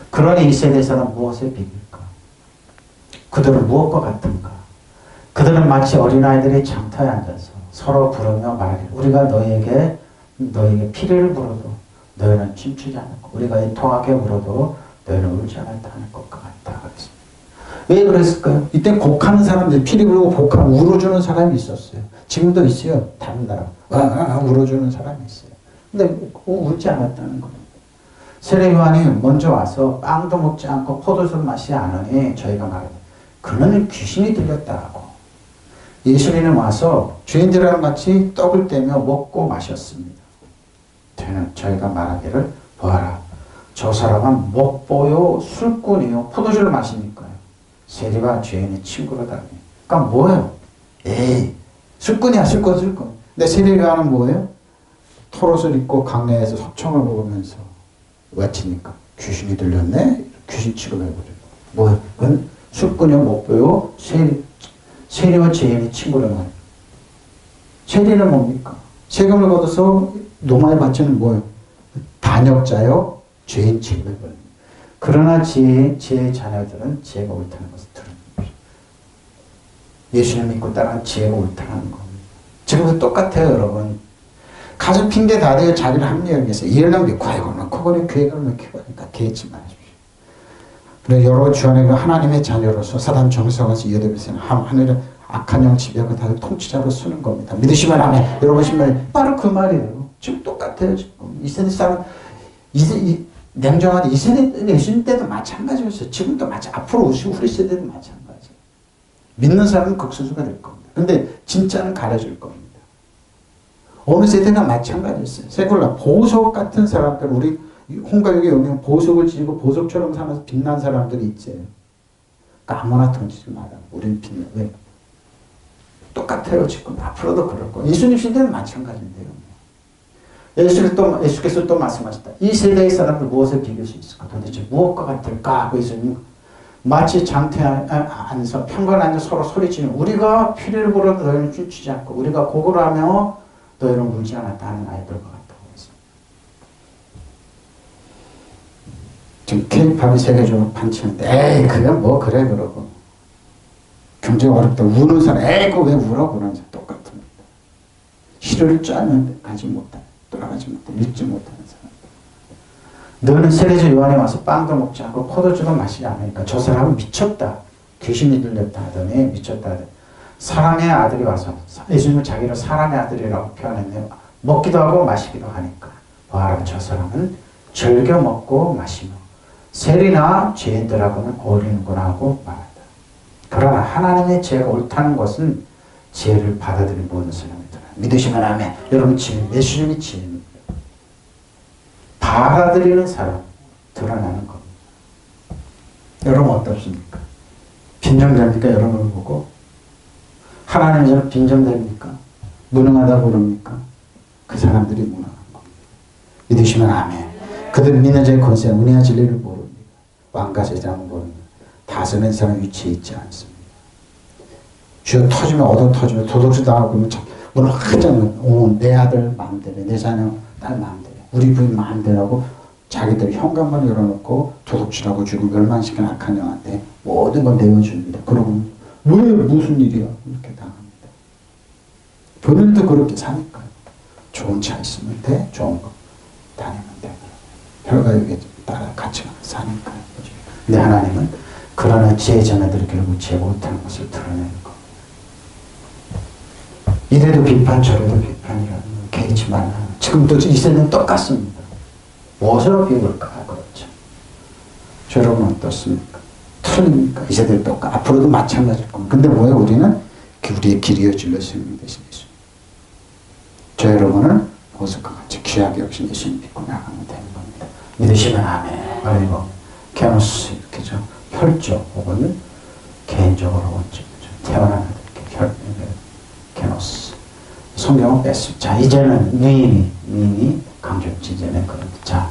그러니 이 세대 사람 무엇을 비길까? 그들은 무엇과 같은가? 그들은 마치 어린아이들이 장터에 앉아서 서로 부르며 말하기를 우리가 너희에게 피리를 불어도 너희는 춤추지 않았고 우리가 이 통하게 울어도 너희는 울지 않았다는 것과 같다. 왜 그랬을까요? 이때 곡하는 사람들 피리 불고 곡하고 울어주는 사람이 있었어요. 지금도 있어요. 다른 나라 울어주는 사람이 있어요. 근데 울지 않았다는 겁니다. 세례요한이 먼저 와서 빵도 먹지 않고 포도주를 마시지 않으니 저희가 말합니다. 그는 귀신이 들렸다고. 예수님은 와서 죄인들이랑 같이 떡을 떼며 먹고 마셨습니다. 저희가 말하기를 보아라. 저 사람은 먹보요 술꾼이요 포도주를 마시니까요. 세리와 죄인의 친구로다니. 그러니까 뭐예요? 에이, 술꾼이야, 술꾼. 근데 세례요한은 뭐예요? 털옷을 입고 강야에서 석청을 먹으면서 외치니까 귀신이 들렸네? 귀신 취급해버려요. 뭐예요? 그건 술꾼이요, 목표요, 세리와 죄인의 친구라는 세리는 뭡니까? 세금을 걷어서 노마에 바치는 뭐예요? 반역자요, 죄인 취급해버려요. 그러나 지혜의 자녀들은 지혜가 옳다는 것을 들은 거죠. 예수를 믿고 따르는 지혜가 옳다는 겁니다. 지금도 똑같아요, 여러분. 가서 핑계 다 대요. 자기를 합리하게 해서 이해를 믿고 아이고는 그거는 계획을 넣게 보니까 개의치 마십시오. 그리고 여러분 주 안에 하나님의 자녀로서 사단 정성에서 이어되면서 하늘의 악한 영 지배하고 다 통치자로 쓰는 겁니다. 믿으시면 아멘. 여러분 신발 바로 그 말이에요. 지금 똑같아요. 지금 이 세대 사람 냉정하게 이 세대 예수님 때도 마찬가지였어요. 지금도 앞으로 오시고 우리 세대도 마찬가지예요. 믿는 사람은 극소수가 될 겁니다. 근데 진짜는 가려질 겁니다. 어느 세대나 마찬가지였어요. 세kul라 보석 같은 사람들, 우리 홍가역에 여기 보석을 지니고 보석처럼 살아서 빛난 사람들이 있지. 그러니까 아무나 던지지 마라. 우리는 빛나. 왜? 똑같아요. 지금 앞으로도 그럴 거예요. 예수님 시대는 마찬가지인데요. 예수께서 또 말씀하셨다. 이 세대의 사람들 무엇을 비교할 수 있을까? 도대체 무엇과 같을까? 하고 예수님 마치 장태 안에서 평관 앉아 서로 소리치는 우리가 피를 불어도 너희는 춤추지 않고 우리가 곡을 하며 너희는 울지 않았다 하는 아이들과 같다고 했습니다. 지금 K-팝이 세계적으로 판치는데 에이 그건 뭐 그래 그러고 경제가 어렵다 우는 사람 에이 그거 왜 울어 그러는 사람 똑같습니다. 시를 짜면 가지 못해 돌아가지 못해 읽지 못하는 사람. 너는 세례자 요한에 와서 빵도 먹지 않고 포도주도 마시지 않으니까 저 사람은 미쳤다. 귀신이 들렸다 하더니 미쳤다 하더니 사람의 아들이 와서 예수님은 자기를 사람의 아들이라고 표현했네요. 먹기도 하고 마시기도 하니까 봐라 저 사람은 즐겨 먹고 마시며 세리나 죄인들하고는 어울리는구나 하고 말한다. 그러나 하나님의 지혜가 옳다는 것은 지혜를 받아들인 모든 사람이더라. 믿으시면 아멘. 여러분 지금 예수님이 지혜입니다. 받아들이는 사람 드러나는 겁니다. 여러분 어떻습니까? 빈정됩니까? 여러분을 보고 하나님이 저를 빈정됩니까? 무능하다고 그럽니까? 그 사람들이 무능한 겁니다. 믿으시면 아멘. 그들은 믿는 자의 권세와 은혜와 진리를 모릅니다. 왕과 제자는 모릅니다. 다스리는 사람 위치에 있지 않습니다. 쥐어 터지면 얻어 터지면 도둑질 당하고 그러면 문을 하자면 내 아들 마음대로 내 자녀 딸 마음대로 우리 부인 마음대로 자기들 현관만 열어놓고 도둑질하고 죽고 멸망시킨 악한 영한테 모든 걸 내어줍니다. 그러고 왜 무슨 일이야 이렇게 당합니다. 본인도 그렇게 사니까요. 좋은 차 있으면 돼. 좋은 거 다니면 돼. 혈과육에 따라 같이 사니까요. 근데 하나님은 그러나 지혜 자녀들이 결국 지혜 못하는 것을 드러내는 겁니다. 이래도 비판 저래도 비판이라는 개의치 말라. 지금도 이 세대는 똑같습니다. 무엇으로 비울까? 그렇죠. 저 여러분 어떻습니까? 틀립니까? 이 세대는 똑같 앞으로도 마찬가지일 겁니다. 근데 뭐예요? 우리는 우리의 길이여 진리여 생명이 되신 예수. 저 여러분은 보석과 같이 귀하게 여기신 예수님 믿고 나가면 되는 겁니다. 믿으시면 아멘. 그리고 게노스 이렇게 좀 혈조 혹은 개인적으로 태어나는 게노스. 성경은 뺐습니다. 자 이제는 미인이 강조했지 이제는 그런 자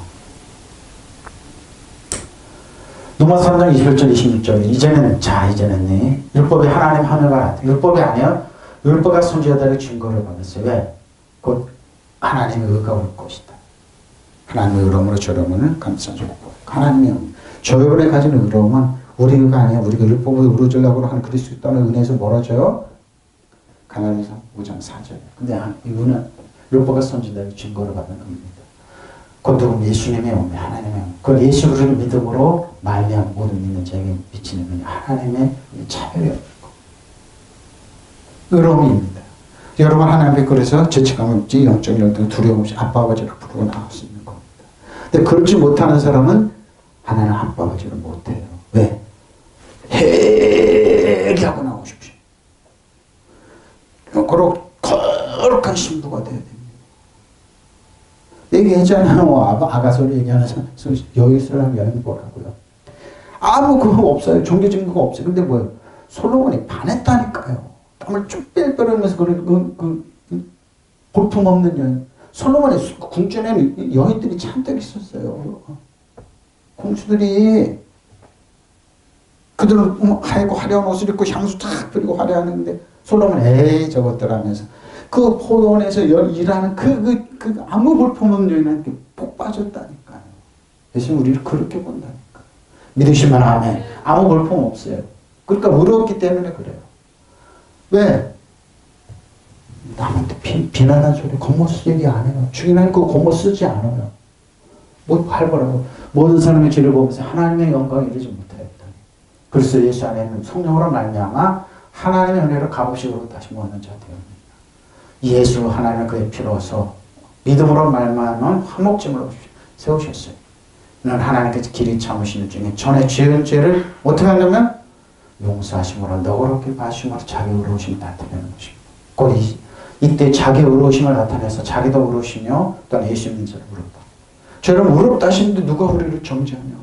누가복음 3장 21절 26절 이제는 율법이 하나님 하늘과 율법이 아니야 율법과 선지자들의 증거를 받았어요. 왜? 곧 하나님의 의가 올 것이다. 하나님의 의로움으로 저 여러분을 감싸주고 하나님의 저 여러분의 가진 의로움은 우리 의가 아니야. 우리가 율법을 이루어지려고 하는 그리스도 떠는 은혜에서 멀어져요. 갈라디아서 5장 4절. 근데 이분은 율법과 선지자들의 증거를 받는 겁니다. 그 누구 예수님의 오면 하나님의 오면 그 예수 그리스도를 믿음으로 말미암아 모든 믿는 자에게 비치는 분이 하나님의 차별이 없는 것. 의로움입니다. 여러분 하나님 그래서 죄책감 없이 영적 열등 두려움 없이 아빠 아버지를 부르고 나올 수 있는 겁니다. 근데 그러지 못하는 사람은 하나님 아빠 아버지를 못해요. 왜? 회개하고 나오십시오. 거룩한 신부가 돼야 됩니다. 얘기했잖아요. 아가서를 얘기하는 여기서라면 여행 뭐라고요? 아무 그거 없어요. 종교 증거가 없어요. 근데 뭐예요? 솔로몬이 반했다니까요. 땀을 쭉 뺄빼면서 볼품없는 여인. 솔로몬의 궁전에는 여인들이 잔뜩 있었어요. 공주들이 그들은 하얗고 화려한 옷을 입고 향수 탁 뿌리고 화려하는데 솔로몬 에이 저것들 하면서 그 포도원에서 일하는 그 아무 볼품없는 여인한테 복 빠졌다니까요. 예수님 우리를 그렇게 본다니까. 믿으시면 아멘. 아무 볼품 없어요. 그러니까 의롭기 때문에 그래요. 왜? 남한테 비난한 소리 겉멋 얘기 안 해요. 주인은 그 겉멋 쓰지 않아요. 뭐 할거라고 모든 사람의 죄를 보면서 하나님의 영광에 이르지 못하였다. 그래서 예수 안에 있는 성령으로 말미암아 하나님의 은혜로 값없이로 다시 모는 자 되었습니다. 예수 하나님은 그의 피로서 믿음으로 말미암은 화목제물로 세우셨어요. 이는 하나님께서 길이 참으시는 중에 전에 지은 죄를 어떻게 한다면 용서하심으로 너그럽게 봐주심으로 자기 의로우심을 나타내는 것입니다. 곧 이때 자기 의로우심을 나타내서 자기도 의로우시며 또한 예수 믿는 자를 의롭다. 저는 의롭다 하시는데 누가 우리를 정죄하냐고요.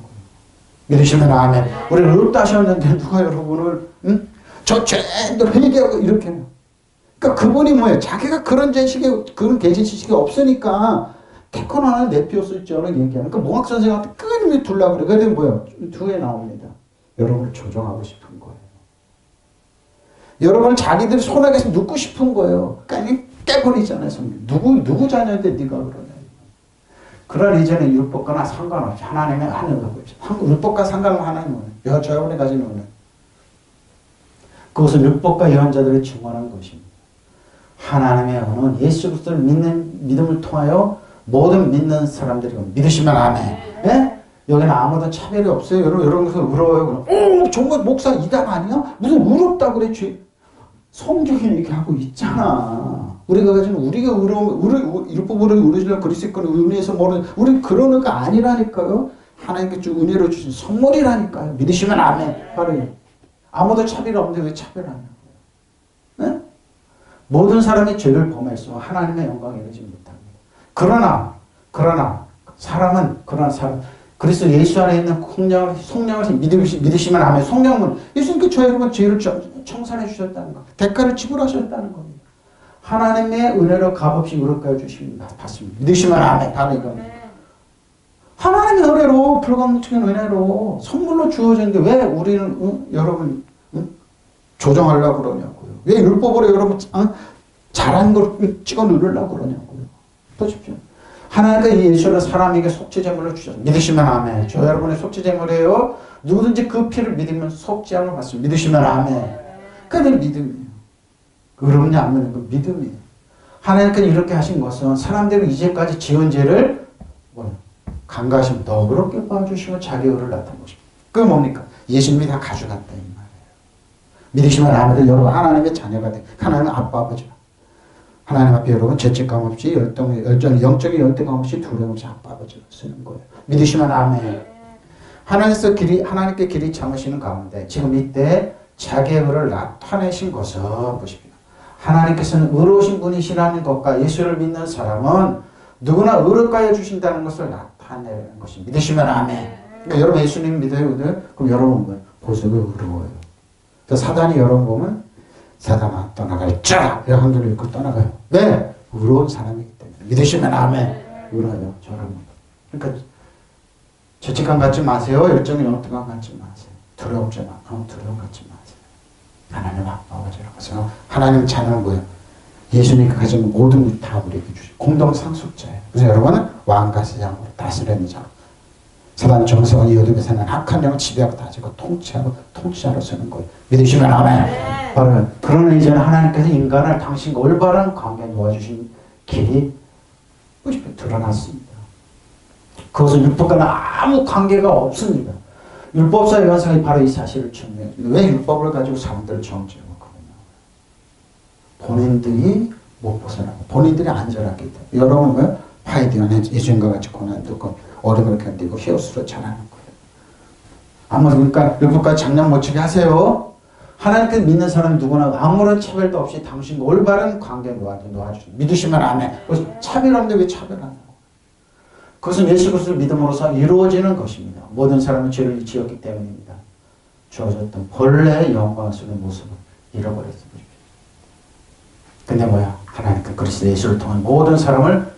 믿으시면 아멘. 우리를 의롭다 하셨는데 누가 여러분을 저 죄들 회개하고 이렇게 해요. 그러니까 그분이 뭐예요? 자기가 그런 그런 계시식이 없으니까 태권 하나 내피웠을 줄은 얘기하는. 그러니까 몽학 선생한테 끊임이 둘라 그래. 그게 뭐예요? 뒤에 나옵니다. 여러분을 조정하고 싶은 거예요. 여러분을 자기들 손아귀에서 눕고 싶은 거예요. 그러니까 깨버리잖아요. 누구 자녀인데 네가 그러냐. 그럴 이전에 율법과나 상관없이 하나님의 하는 거고 율법과 상관하는 거예요. 여러분이 가진 은혜. 그것은 율법과 예언자들이 증언한 것입니다. 하나님의 은혜는 예수 그리스도를 믿음을 통하여 모든 믿는 사람들이 믿으시면 아멘. 네? 여기는 아무도 차별이 없어요. 여러분 그래서 울어요. 오 정말 목사 이단 아니야? 무슨 울었다고 그래. 성경이 얘기하고 있잖아. 우리가 가진 우리가 율법으로 우리를 그리스도의 은혜에서 모르는 우리 그러는 거 아니라니까요. 하나님께 은혜로 주신 선물이라니까요. 믿으시면 아멘. 바로 아무도 차별이 없는데 왜 차별하냐고요. 네? 모든 사람이 죄를 범해서 하나님의 영광에 이르지 못합니다. 그러나 사람은 그리스도 예수 안에 있는 성령을 믿으시면 아멘. 성령은 예수님께 저 여러분 죄를 청산해 주셨다는 거. 대가를 지불하셨다는 겁니다. 하나님의 은혜로 값없이 의롭게 해주십니다. 받습니다. 믿으시면 아멘. 바로 이겁니다. 하나님의 은혜로 불가능한 은혜로 선물로 주어졌는데 왜 우리는 여러분 조정하려고 그러냐고요. 왜 율법으로 여러분 잘한 걸 찍어 누르려고 그러냐고요. 보십시오. 하나님께서 예수를 사람에게 속죄제물로 주셨습니다. 믿으시면 아멘. 저 여러분의 속죄제물이에요. 누구든지 그 피를 믿으면 속죄함을 받습니다. 믿으시면 아멘. 그게 믿음이에요. 의롭냐 안 믿는 건 믿음이에요. 하나님께서 이렇게 하신 것은 사람들이 이제까지 지은 죄를 간과하시면 너그럽게 봐주시고 자기 의를 나타낸 것입니다. 그게 뭡니까? 예수님이 다 가져갔다 이 말이에요. 믿으시면 아멘. 여러분 하나님의 자녀가 돼. 하나님은 아빠 아버지가. 하나님 앞에 여러분 죄책감 없이 영적인 열등감 없이 두려움 없이 아빠 아버지를 쓰는 거예요. 믿으시면 아멘. 하나님께 길이 참으시는 가운데 지금 이때 자기의 의를 나타내신 것은 보십시오. 하나님께서는 의로우신 분이시라는 것과 예수를 믿는 사람은 누구나 의롭게 해주신다는 것을 나타내는 것입니다. 믿으시면 아멘. 그러니까 여러분 예수님 믿어요? 그럼 여러분 보세요. 의로워요. 그래서 사단이 여러분 보면 사단아 떠나갈자 이런 한글을 읽고 떠나가요. 왜? 의로운 사람이기 때문에. 믿으시면 아멘. 의로워요. 저는. 그러니까 죄책감 갖지 마세요. 열정이 영특감 갖지 마세요. 두려움 갖지 마세요. 하나님 아버지라고 해서 하나님 자녀는 뭐예요? 예수님이 가진 모든 것 다 우리에게 주시고 공동 상속자예요. 그래서 여러분은 왕과 세상으로 다스리는 자로 사단 정세원이 요동에서는 악한 영을 지배하고 다지고 통치하고 통치자로 서는 거예요. 믿으시면 아멘. 바로 그러나 이제는 하나님께서 인간을 당신과 올바른 관계에 놓아주신 길이 드러났습니다. 그것은 율법과는 아무 관계가 없습니다. 율법사 예언서가 바로 이 사실을 증명해요. 왜 율법을 가지고 사람들을 정죄하고 그러냐. 본인들이 못 벗어나고 본인들이 안전하기 때문에 여러분 왜 화해되어 예수님과 같이 고난도 있고 어려움을 견디고 히오스로 자라는 거예요. 아무 그러니까 율법까지 장난 못 치게 하세요. 하나님께 믿는 사람 누구나 아무런 차별도 없이 당신과 올바른 관계에 놓아주십니다. 믿으시면 아멘. 차별하는데 왜 차별하냐고. 그것은 예수 그리스도를 믿음으로써 이루어지는 것입니다. 모든 사람은 죄를 지었기 때문입니다. 주어졌던 본래의 영광스러운 모습을 잃어버렸어. 근데 뭐야? 하나님께 그리스도 예수를 통한 모든 사람을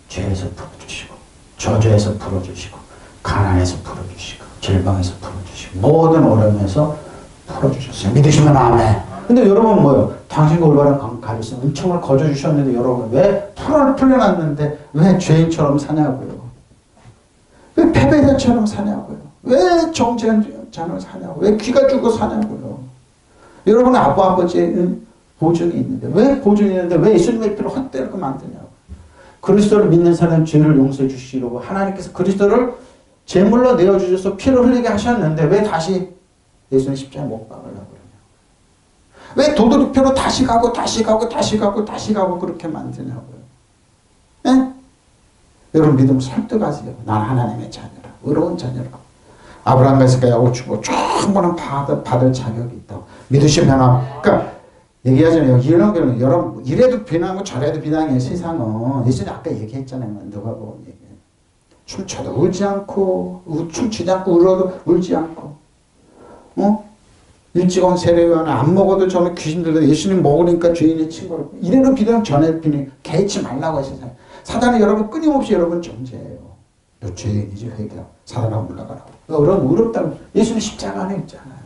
죄에서 풀어주시고, 저주에서 풀어주시고, 가난에서 풀어주시고, 질병에서 풀어주시고, 모든 어려움에서 풀어주셨어요. 믿으시면 아멘. 근데 여러분 뭐요? 당신과 올바른 가르침 은총을 거저주셨는데 여러분 왜 풀려났는데 왜 죄인처럼 사냐고요? 왜 패배자처럼 사냐고요? 왜 정죄자처럼 사냐고요? 왜 귀가 죽어 사냐고요? 여러분 아버지는 보증이 있는데 왜 보증이 있는데 왜 예수님의 피로 헛되게 만드냐고. 그리스도를 믿는 사람 죄를 용서해 주시려고 하나님께서 그리스도를 제물로 내어주셔서 피를 흘리게 하셨는데 왜 다시 예수님 십자가에 못 박으려고 그러냐. 왜 도둑표로 다시 가고 그렇게 만드냐고요. 예? 여러분 믿음 설득하세요. 난 하나님의 자녀라. 의로운 자녀라고. 아브라함과 이삭과 야곱을 주고 충분한 받을 자격이 있다고. 믿으시면 그러니까 얘기하잖아요. 이런 여러분 이래도 비난하고 저래도 비난해. 세상은 예수님 아까 얘기했잖아요. 누가 보면 얘기해. 춤춰도 울지 않고 춤추지 않고 울어도 울지 않고 일찍 온 세례요한은 안 먹어도 저는 귀신 들고 예수님 먹으니까 죄인의 친구로 이래로 비난 전에 비난 개의치 말라고 하시잖아요. 사단은 여러분 끊임없이 여러분 정죄해요. 너 죄인이지 회개하고 사단하고 물러가라고. 여러분 의롭다고 예수님 십자가 안에 있잖아요.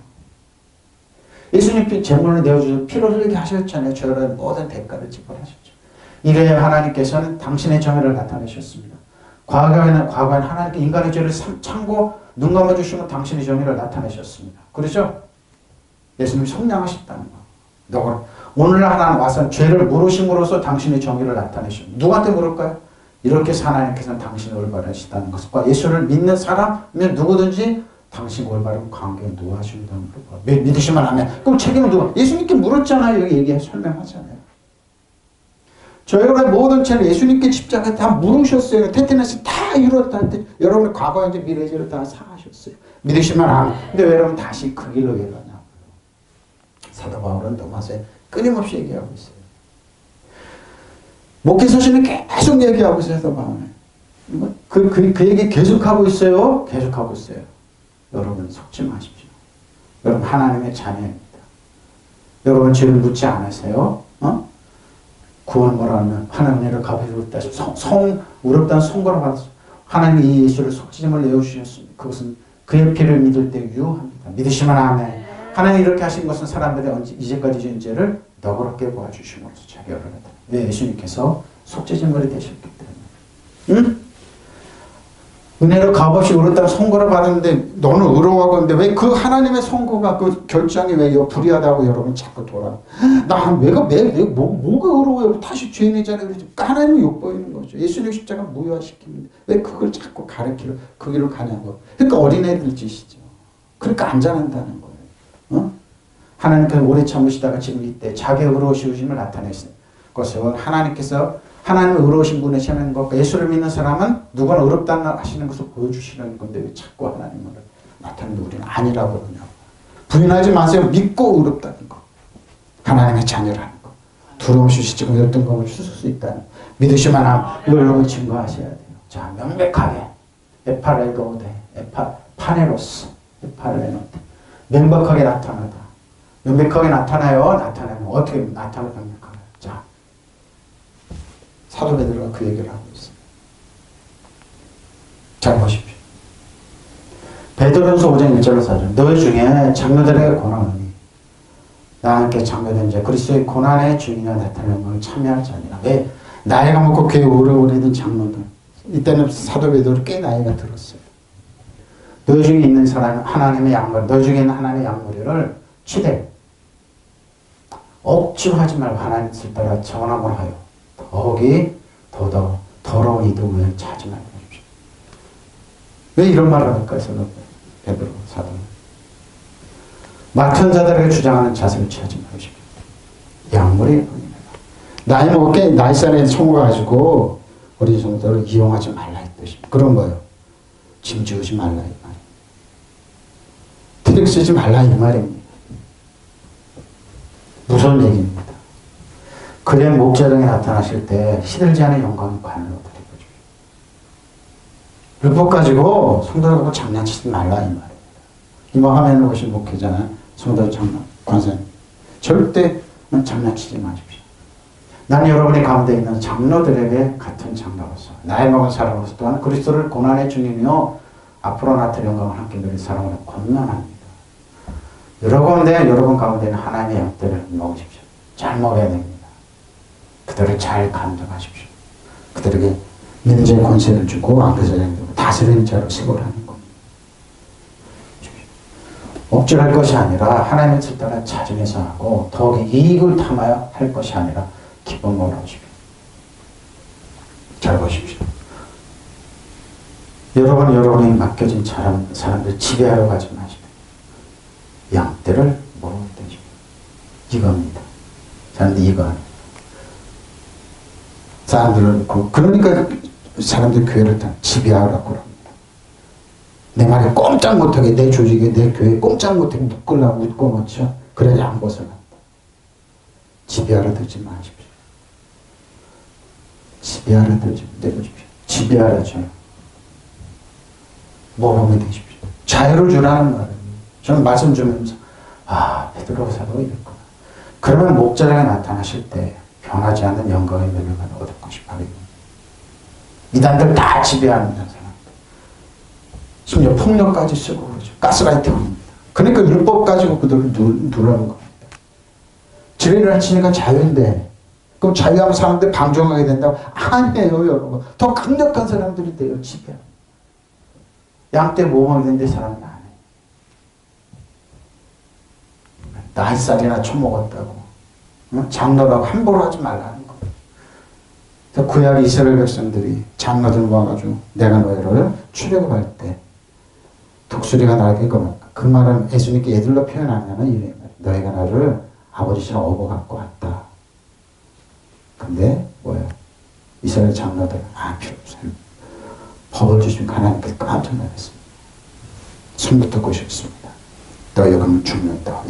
예수님 제물로 내어주셔서 피를 흘리게 하셨잖아요. 저런 모든 대가를 지불하셨죠. 이래야 하나님께서는 당신의 정의를 나타내셨습니다. 과거에는 하나님께 인간의 죄를 참고 눈 감아주시면 당신의 정의를 나타내셨습니다. 그렇죠? 예수님이 선량하셨다는 거. 오늘날 하나님 와서 죄를 물으심으로써 당신의 정의를 나타내셨습니다. 누구한테 물을까요? 이렇게 하나님께서는 당신이 올바르시다는 것과 예수를 믿는 사람이면 누구든지 당신 올바른 관계에 노하신다는 거. 믿으시면 하면 그럼 책임은 누가? 예수님께 물었잖아요. 여기 설명하잖아요. 저희가 모든 죄를 예수님께 십자가에 다 물으셨어요. 테테나스 다 이뤘다 할 때 여러분의 과거에 이제 미래의 죄를 다 사하셨어요. 믿으시면 하면. 근데 왜 여러분 다시 그 길로 왜 가냐고요. 사도 바울은 도마스에 끊임없이 얘기하고 있어요. 목회서신은 계속 얘기하고 있어요. 사도 바울은. 그 얘기 계속하고 있어요. 계속하고 있어요. 여러분 속지 마십시오. 여러분 하나님의 자녀입니다. 여러분 죄를 묻지 않으세요? 구원 뭐라 하면 하나님을 갚아주겠다. 의롭다는 선고를 받았어. 하나님이 이 예수를 속죄임을 내어주셨습니다. 그것은 그의 피를 믿을 때 유효합니다. 믿으시면 아멘. 하나님이 이렇게 하신 것은 사람들의 이제까지 지은 죄를 너그럽게 보아주심으로써 자격을 얻었다. 왜? 예수님께서 속죄제물이 되셨기 때문에. 응? 은혜로 값없이 의롭다는 선고를 받았는데 너는 의로워하고 있는데 왜 그 하나님의 선고가 그 결정이 왜 불의하다고 여러분 자꾸 돌아. 뭐가 의로워요. 다시 죄인이잖아요. 하나님이 욕보이는 거죠. 예수님 십자가 무효화시키는데 왜 그걸 자꾸 가르치려 그 길로 가냐고. 그러니까 어린애들 짓이죠. 그러니까 안 자란다는 거예요. 하나님께서 오래 참으시다가 지금 이때 자기의 의로우심을 나타내신 것은 하나님께서 하나님의 의로우신 분을 시험하는 것과 예수를 믿는 사람은 누구나 의롭다는 하시는 것을 보여주시는 건데 왜 자꾸 하나님을 나타내는데 우리는 아니라고 그러냐고. 부인하지 마세요. 믿고 의롭다는 거. 하나님의 자녀라는 거. 두려움 없이 지금 열등감을 주실 수 있다는 믿으시면 이걸 여러분 증거하셔야 돼요. 자, 명백하게 에파레도데 파네로스 에파레노데 명백하게 나타나다. 명백하게 나타나요. 나타나면 어떻게 나타나 명백하게. 자, 사도 베드로가 그 얘기를 하고 있습니다. 잘 보십시오. 베드로전서 5장 1절로 4절. 너희 중에 장로들에게 권하노니 나와 함께 장로된 자 그리스도의 고난의 증인이 나타나는 걸 참여할 자니라. 왜? 나이가 먹고 교회 오래 된 장로들. 이때는 사도 베드로 꽤 나이가 들었어요. 너희 중에 있는 사람은 하나님의 양물, 너희 중에 있는 하나님의 양물을 치되 억지로 하지 말고 하나님 뜻을 따라 전함을 하여 더욱이 더더 더러운 이동을 찾지 말고 하십시오. 왜 이런 말을 할까요? 베드로 사도는 맡은 자들에게 주장하는 자세를 취하지 마십시오. 양물이 뿐입니다. 나이 먹게 나이살에 청구가지고 어린 성도를 이용하지 말라 이 뜻입니다. 그런 거예요. 짐 지우지 말라 이 말이에요. 트릭 쓰지 말라 이 말입니다. 무서운 얘기입니다. 그의 목자정에 나타나실 때 시들지 않은 영광의 관을 드리고 율법 가지고 성도를 갖고 장난치지 말라 이 말입니다. 이모 화면에 오신 목회자, 성도 장로, 권사님. 절대 장난치지 마십시오. 난 여러분의 가운데 있는 장로들에게 같은 장로로서, 나이 먹은 사람으로서 또한 그리스도를 고난의 주님이요 앞으로 나타날 영광을 함께 누릴 사람으로 권면합니다. 여러분 가운데는 하나님의 양떼를 먹으십시오. 잘 먹어야 됩니다. 그들을 잘 감독하십시오. 그들에게 민주의 권세를 주고 안배사장을 주고 다스리는 자로 세고라는 겁니다. 억지할 것이 아니라 하나님의 뜻을 따라 자진해서 하고 더욱이 이익을 탐하여 할 것이 아니라 기쁨으로 하십시오. 잘 보십시오. 여러분이 맡겨진 사람들 지배하러 가지 마십시오. 양떼를 모르게 되십시오. 이겁니다. 사람들이 이거 사람들은 그러니까 사람들 교회를 다 지배하라고 그럽니다. 내 말에 꼼짝 못하게 내 조직에 내 교회에 꼼짝 못하게 묶으려고 묶고 놓죠. 그래야 안 벗어난다. 지배하러 들지 마십시오. 지배하러 들지 내보십시오. 지배하러 줘요. 모범이 되십시오. 자유를 주라는 말이에요. 저는 말씀 주면서 베드로사도 이랬구나. 그러면 목자가 나타나실 때 변하지 않는 영광의 면류관을 얻을 것이 바로 이겁니다. 이단들 다 지배하는 사람들. 심지어 폭력까지 쓰고 그러죠. 가스라이팅입니다. 그러니까 율법 가지고 그들을 누르는 겁니다. 진리를 치니까 자유인데 그럼 자유하면 사람들 방종하게 된다고? 아니에요 여러분. 더 강력한 사람들이 돼요. 지배합니다. 양떼 모범이 되는데 사람이 안 해요. 나이살이나 처먹었다고 장로라고 함부로 하지 말라는 겁니다. 구약 이스라엘 백성들이 장로들 모아가지고 내가 너희를 출애굽할 때 독수리가 나에게 그 말은 예수님께 예들로 표현하면 이래요. 너희가 나를 아버지처럼 업어갖고 왔다. 근데 뭐예요? 이스라엘 장로들 필요 없어요. 법을 주신 하나님께 깜짝 놀랐습니다. 손부터 꼬셨습니다. 너희가 그러면 죽는다.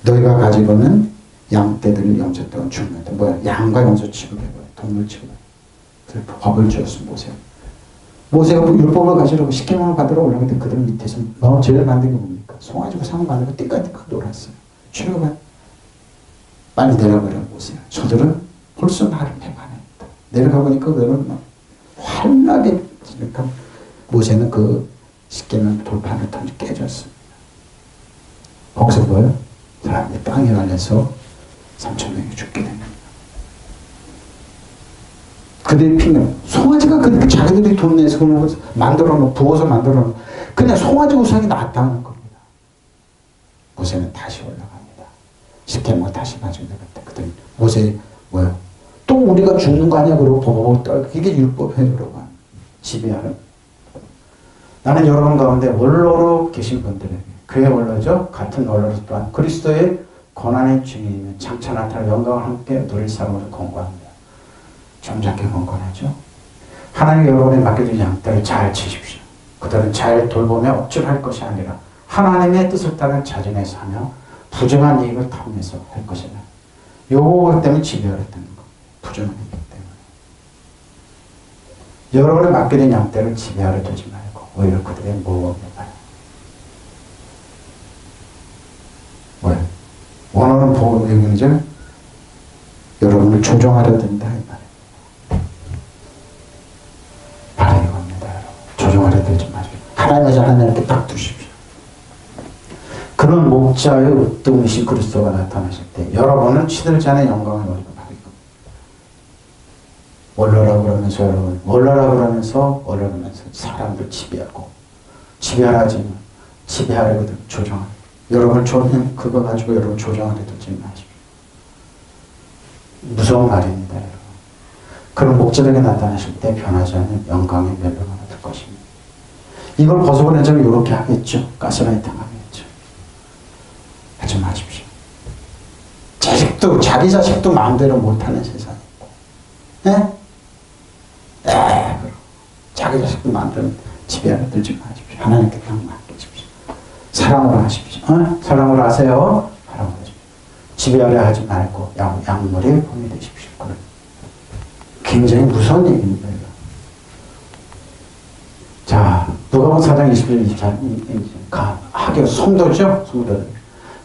너희가 가지고 있는 양떼들을 영접하면 죽는다. 뭐야? 양과 염소 취급해봐요. 동물 취급해요. 그래서 법을 주었습니다. 모세가 율법을 가지려고 십계명을 받으러 올라갔는데 그들 밑에서 너무 죄를 만든 게 뭡니까? 송아지고 상을 만들고 띠까띠까 놀았어요. 출애굽은 빨리 내려가라 모세야. 저들은 벌써 나를 배반했다. 내려가 보니까 그들은 막 환하게 그러니까 모세는 그 십계명 돌판을 던져 깨졌습니다. 거기서 뭐예요? 사람들이 땅에 갈려서 3,000명이 죽게 됩니다. 그들이 피는 송아지가 그렇게 자기들이 돈 내서 만들어 놓고 부어서 만들어 놓고 그냥 송아지 우상이 낫다는 겁니다. 모세는 다시 올라갑니다. 십계명 다시 가지고 내갔다. 그들이 모세 뭐예요? 또 우리가 죽는 거 아니야? 그러고 보고 떨고 이게 율법이에요 여러분. 지배하는. 나는 여러분 가운데 원로로 계신 분들에게 그의 원로죠. 같은 원로로 또한 그리스도의 고난의 증인이면 장차 나타날 영광을 함께 누릴 사람으로 권고합니다. 좀 작게 권고하죠. 하나님 여러분의 맡겨진 양떼를 잘 치십시오. 그들은 잘 돌보며 억지로 할 것이 아니라 하나님의 뜻을 따라 자진해서 하며 부정한 이익을 탐내서 할 것이다. 요거 때문에 지배하랬다는 거. 부정한 이익 때문에. 여러분의 맡겨진 양떼를 지배하려 두지 말고 오히려 그들의 모범을 봐요. 뭐예요? 원하는 복음의 의미죠. 여러분을 조종하려 든다 이 말이에요. 바로 이겁니다. 여러분. 조종하려 들지 마십시오. 하나님의 하나님께 딱 두십시오. 그런 목자의 으뜸이신 그리스도가 나타나실 때 여러분은 시들지 않은 영광을 누리고 바로 이겁니다. 원로라고 그러면서 여러분 원로라고 그러면서 사람들 지배하고 지배하라지만 지배하려거든 조종하려 여러분 그거 가지고 여러분 조정하려 두지 마십시오. 무서운 말입니다, 여러분. 그런 목자에게 나타나실 때 변하지 않는 영광의 멸류관을 얻을 것입니다. 이걸 벗어보내자면 이렇게 하겠죠. 가스라이팅 하겠죠. 하지 마십시오. 자기 자식도 마음대로 못하는 세상이고, 네? 자기 자식도 마음대로 지배하려 들지 마십시오. 하나님께 그냥 맡기십시오. 사랑으로 하십시오. 사랑으로 하세요. 사랑으로 하십시오. 지배하려 하지 말고 양물의 본이 되십시오. 굉장히 무서운 얘기입니다. 자, 누가복음 4장 20절 24절 하교 성도죠. 성도들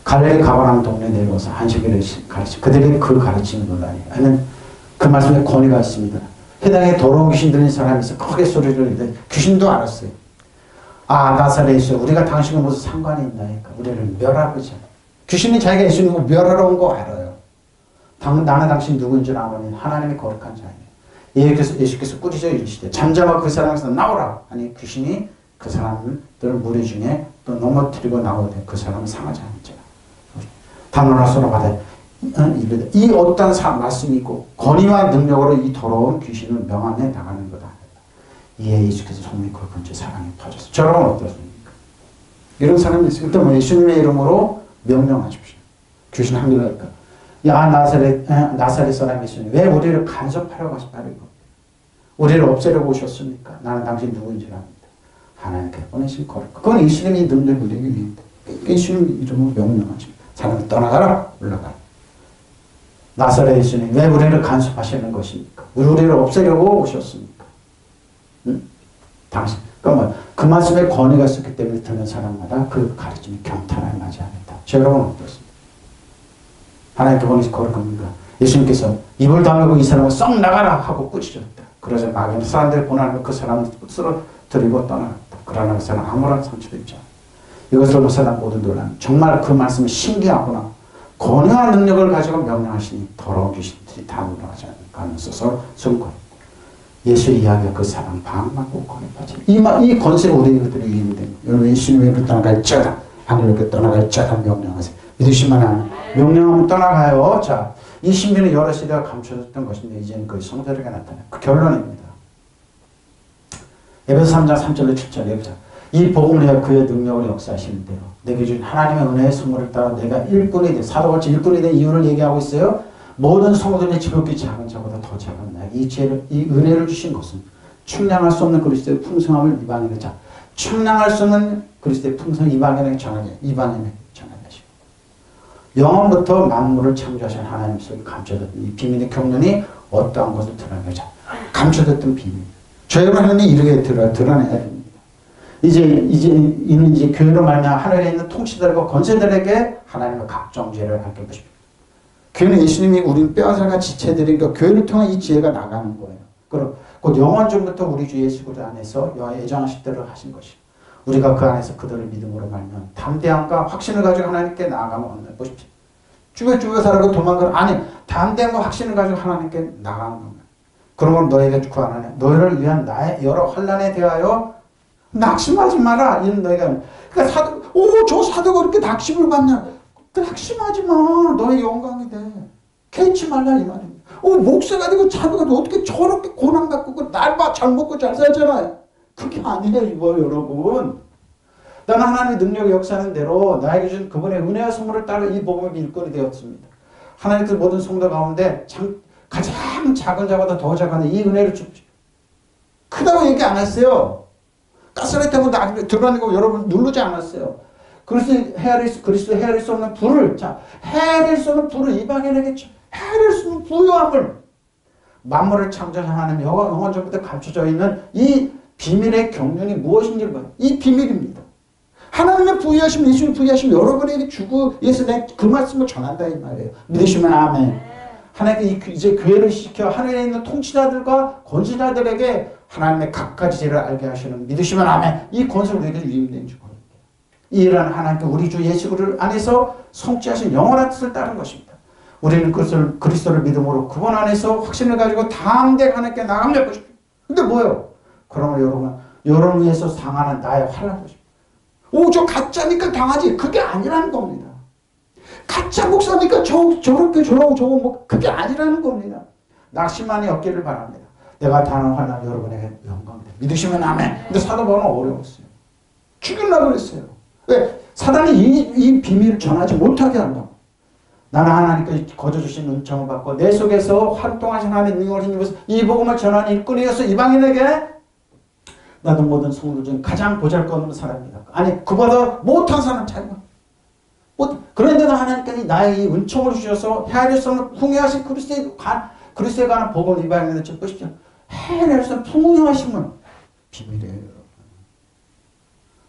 갈릴리 가버나움 동네에 내려와서 안식일을 가르치 그들이 그 가르침을 논란이 아니면 그 말씀에 권위가 있습니다. 해당에 더러운 귀신 들린 사람이 있어 크게 소리를 내는데 귀신도 알았어요. 아 나사렛 예수 우리가 당신과 무슨 상관이 있나니까 우리를 멸하고자 귀신이 자기가 예수님을 멸하러 온 거 알아요. 나는 당신 누구인 줄 아노니 하나님의 거룩한 자예요. 예수께서 꾸짖어 이르시되 잠잠하고 그 사람에서 나오라. 아니 귀신이 그 사람들 무리 중에 또 넘어뜨리고 나오되 그 사람은 상하지 않은 자. 단호나 소나마다 이 어떤 말씀이고 권위와 능력으로 이 더러운 귀신을 명함에 나가는 거다. 이에 예수께서 손이 그 근처에 사랑이 터졌어. 저러면 어떻습니까? 이런 사람이 있으니까 뭐 예수님의 이름으로 명령하십시오. 귀신 한 개니까. 야 나사렛 사람 예수님 왜 우리를 간섭하려고 하시고 우리를 없애려고 오셨습니까? 나는 당신 누구인지 압니다. 하나님께 보내신 거룩. 그건 예수님이 능력을 우리에게 있는데 예수님 이름으로 명령하십니다. 사람을 떠나가라 올라가라. 나사렛 예수님 왜 우리를 간섭하시는 것입니까? 우리를 없애려고 오셨습니까? 응? 당신 그러니까 그 말씀에 권위가 있었기 때문에 듣는 사람마다 그 가르침이 경탄하게 맞이 합니다. 여러분 어떻습니까? 하나님께 보내신 거룩합니다. 예수님께서 입을 다물고 이 사람을 썩 나가라 하고 꾸짖었다. 그래서 마귀는 사람들이 고난을 그 사람을 쓰러뜨리고 떠나갔다. 그러나 그 사람 아무런 상처도 입지 않았다. 이것을 보사람 모든 놀라는 정말 그 말씀이 신기하구나. 권위와 능력을 가지고 명령하시니 더러운 귀신들이 다 물러가지 않으면서 승권. 예수의 이야기가 그 사람 방막고 권위 빠지. 이 권세가 우리들이 이기는데 여러분 예수님의 떠나갈지어다. 하늘에게 떠나갈지어다 명령하세요. 믿으시면 안 명령하면 떠나가요. 자, 이 신비는 여러 시대가 감춰졌던 것인데 이제는 그 성도에게 나타나요. 그 결론입니다. 에베소 3장 3절로 7절에 보자. 이 복음을 위하여 그의 능력을 역사하시는 대로 내게 준 하나님의 은혜의 선물을 따라 내가 일꾼이 된 사도같이 일꾼이 된 이유를 얘기하고 있어요. 모든 성도들이 지극히 작은 자보다 더 작은 나 이 은혜를 주신 것은 충량할 수 없는 그리스도의 풍성함을 이방인에게 충량할 수 없는 그리스도의 풍성 이방인에게 전하게 이방인에게 전하게 하시고 영원부터 만물을 창조하신 하나님 속에 감춰졌던 이 비밀의 경륜이 어떠한 것을 드러내자 감춰졌던 비밀. 저희가 하나님이 이렇게 드러내야 됩니다. 이는 교회로 말미암아 하늘에 있는 통치들과 권세들에게 하나님의 각종 지혜를 알게 보십시오. 교회는 예수님이 우리는 뼈와 살과 지체들이니까 교회를 통해 이 지혜가 나가는 거예요. 그리고 곧 영원전부터 우리 주 예수 그리스도 안에서 예정하신 대로 하신 것이고 우리가 그 안에서 그들을 믿음으로 말미암아 담대함과 확신을 가지고 하나님께 나아가면 얻는 보십시오. 쭈뼛쭈뼛 살아고 도망가는 아니 담대함과 확신을 가지고 하나님께 나가는 겁니다. 그러면 너에게 구하나니 너희를 위한 나의 여러 환난에 대하여 낙심하지 마라. 이런 너희가 그러니까 저 사도가 그렇게 낙심을 받냐? 낙심하지 마. 너의 영광이 돼. 개치 말라 이 말입니다. 목사가 되고 사도가 되고 어떻게 저렇게 고난 갖고 날 봐 잘 먹고 잘 살잖아요. 그게 아니에요 이거 여러분. 나는 하나님의 능력의 역사하는 대로 나에게 준 그분의 은혜와 선물을 따라 이 복음의 일꾼이 되었습니다. 하나님께서 모든 성도 가운데 가장 작은 자보다 더 작은 이 은혜를 줍시오. 크다고 얘기 안 했어요. 가스라이트하고 나중에 드러내고 여러분 누르지 않았어요. 그리스도의 헤아릴 수 없는 불을 헤아릴 수 없는 불을 이방인에게 헤아릴 수 없는 부요함을 만물을 창조한 하나님 영원전부터 감춰져 있는 이 비밀의 경륜이 무엇인지를 봐요. 이 비밀입니다. 하나님의 부여하심 예수님 부여하심 여러분에게 주고 위해서 내가 그 말씀을 전한다 이 말이에요. 믿으시면 아멘. 하나님께 이제 교회를 시켜 하늘에 있는 통치자들과 권세자들에게 하나님의 각가지 죄를 알게 하시는 믿으시면 아멘. 이 권세를 우리에게 위임된 주고 이 일은 하나님께 우리 주 예수 그리스도 안에서 성취하신 영원한 뜻을 따른 것입니다. 우리는 그것을 그리스도를 믿음으로 그분 안에서 확신을 가지고 담대하게 하나님께 나가면 것입니다. 근데 뭐예요? 그러면 여러분 위해서 당하는 나의 환난 것입니다. 저 가짜니까 당하지. 그게 아니라는 겁니다. 가짜 목사니까 저렇게 저거 뭐 그게 아니라는 겁니다. 낙심만이 없기를 바랍니다. 내가 당하는 환난 여러분에게 영광입니다. 믿으시면 아멘. 근데 사도 바울은 어려웠어요. 죽이려고 그랬어요. 왜? 사단이 이 비밀을 전하지 못하게 한다고. 나는 하나님께 거저주신 은총을 받고 내 속에서 활동하신 하나님의 능력을 힘입어서 이 복음을 전하는 일꾼이어서 이방인에게 나도 모든 성도 중 가장 보잘것없는 사람이다. 아니 그보다 못한 사람 차이가. 그런데도 하나님께서 나의 이 은총을 주셔서 헤아릴 수 없는 풍요하신 그리스도에 관한 복음을 이방인에게 전보십시오. 헤아릴 수 없는 풍요하심은 비밀이에요.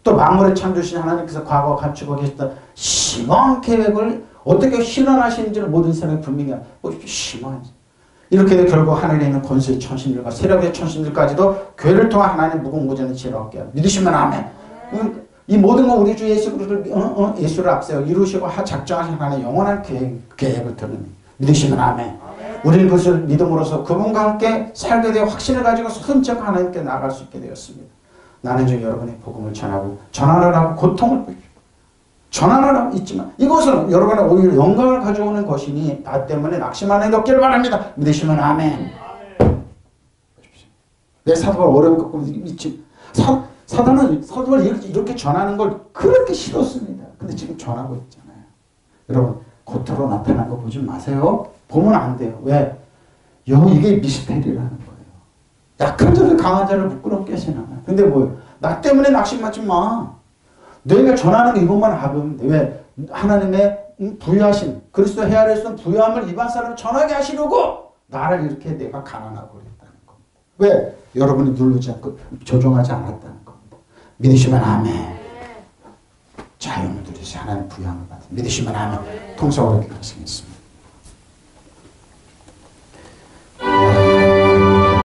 또 만물을 창조신 하나님께서 과거 감추고 계셨던 심오한 계획을 어떻게 실현하시는지를 모든 사람이 분명히 심오한 이렇게 결국 하늘에 있는 권세의 천신들과 세력의 천신들까지도 교회를 통한 하나님의 무궁무진한 지혜를 얻게 합니다. 믿으시면 아멘. 이 모든 건 우리 주 예수 그리스도를 예수를 앞세워 이루시고 작정하신 하나님의 영원한 계획을 드러냅니다. 믿으시면 아멘. 우리는 그것을 믿음으로써 그분과 함께 살게 되어 확신을 가지고 선적 하나님께 나아갈 수 있게 되었습니다. 나는 좀 여러분의 복음을 전하고 전하느라 하고 고통을 전하느라 있지만 이것은 여러분의 오히려 영광을 가져오는 것이니 나 때문에 낙심하는 게 없기를 바랍니다. 믿으시면 아멘. 내 사도가 어려운 것 믿지. 사도를 이렇게 전하는 걸 그렇게 싫었습니다. 근데 지금 전하고 있잖아요. 여러분 겉으로 나타난 거 보지 마세요. 보면 안 돼요. 왜? 이게 미스테리라는 거예요. 약한 자를 강한 자를 부끄럽게 하시나. 근데 뭐예요? 나 때문에 낙심하지 마. 내가 전하는 거 이것만 하면 돼. 왜? 하나님의 부유하신 그리스도 헤아렸던 부유함을 일반 사람을 전하게 하시려고 나를 이렇게 내가 가난하고 그랬다는 겁니다. 왜? 여러분이 누르지 않고 조종하지 않았다는 겁니다. 믿으시면 아멘. 자유를 누리시 하나님 부유함을 받으 믿으시면 아멘. 통성으로 기도하시겠습니다.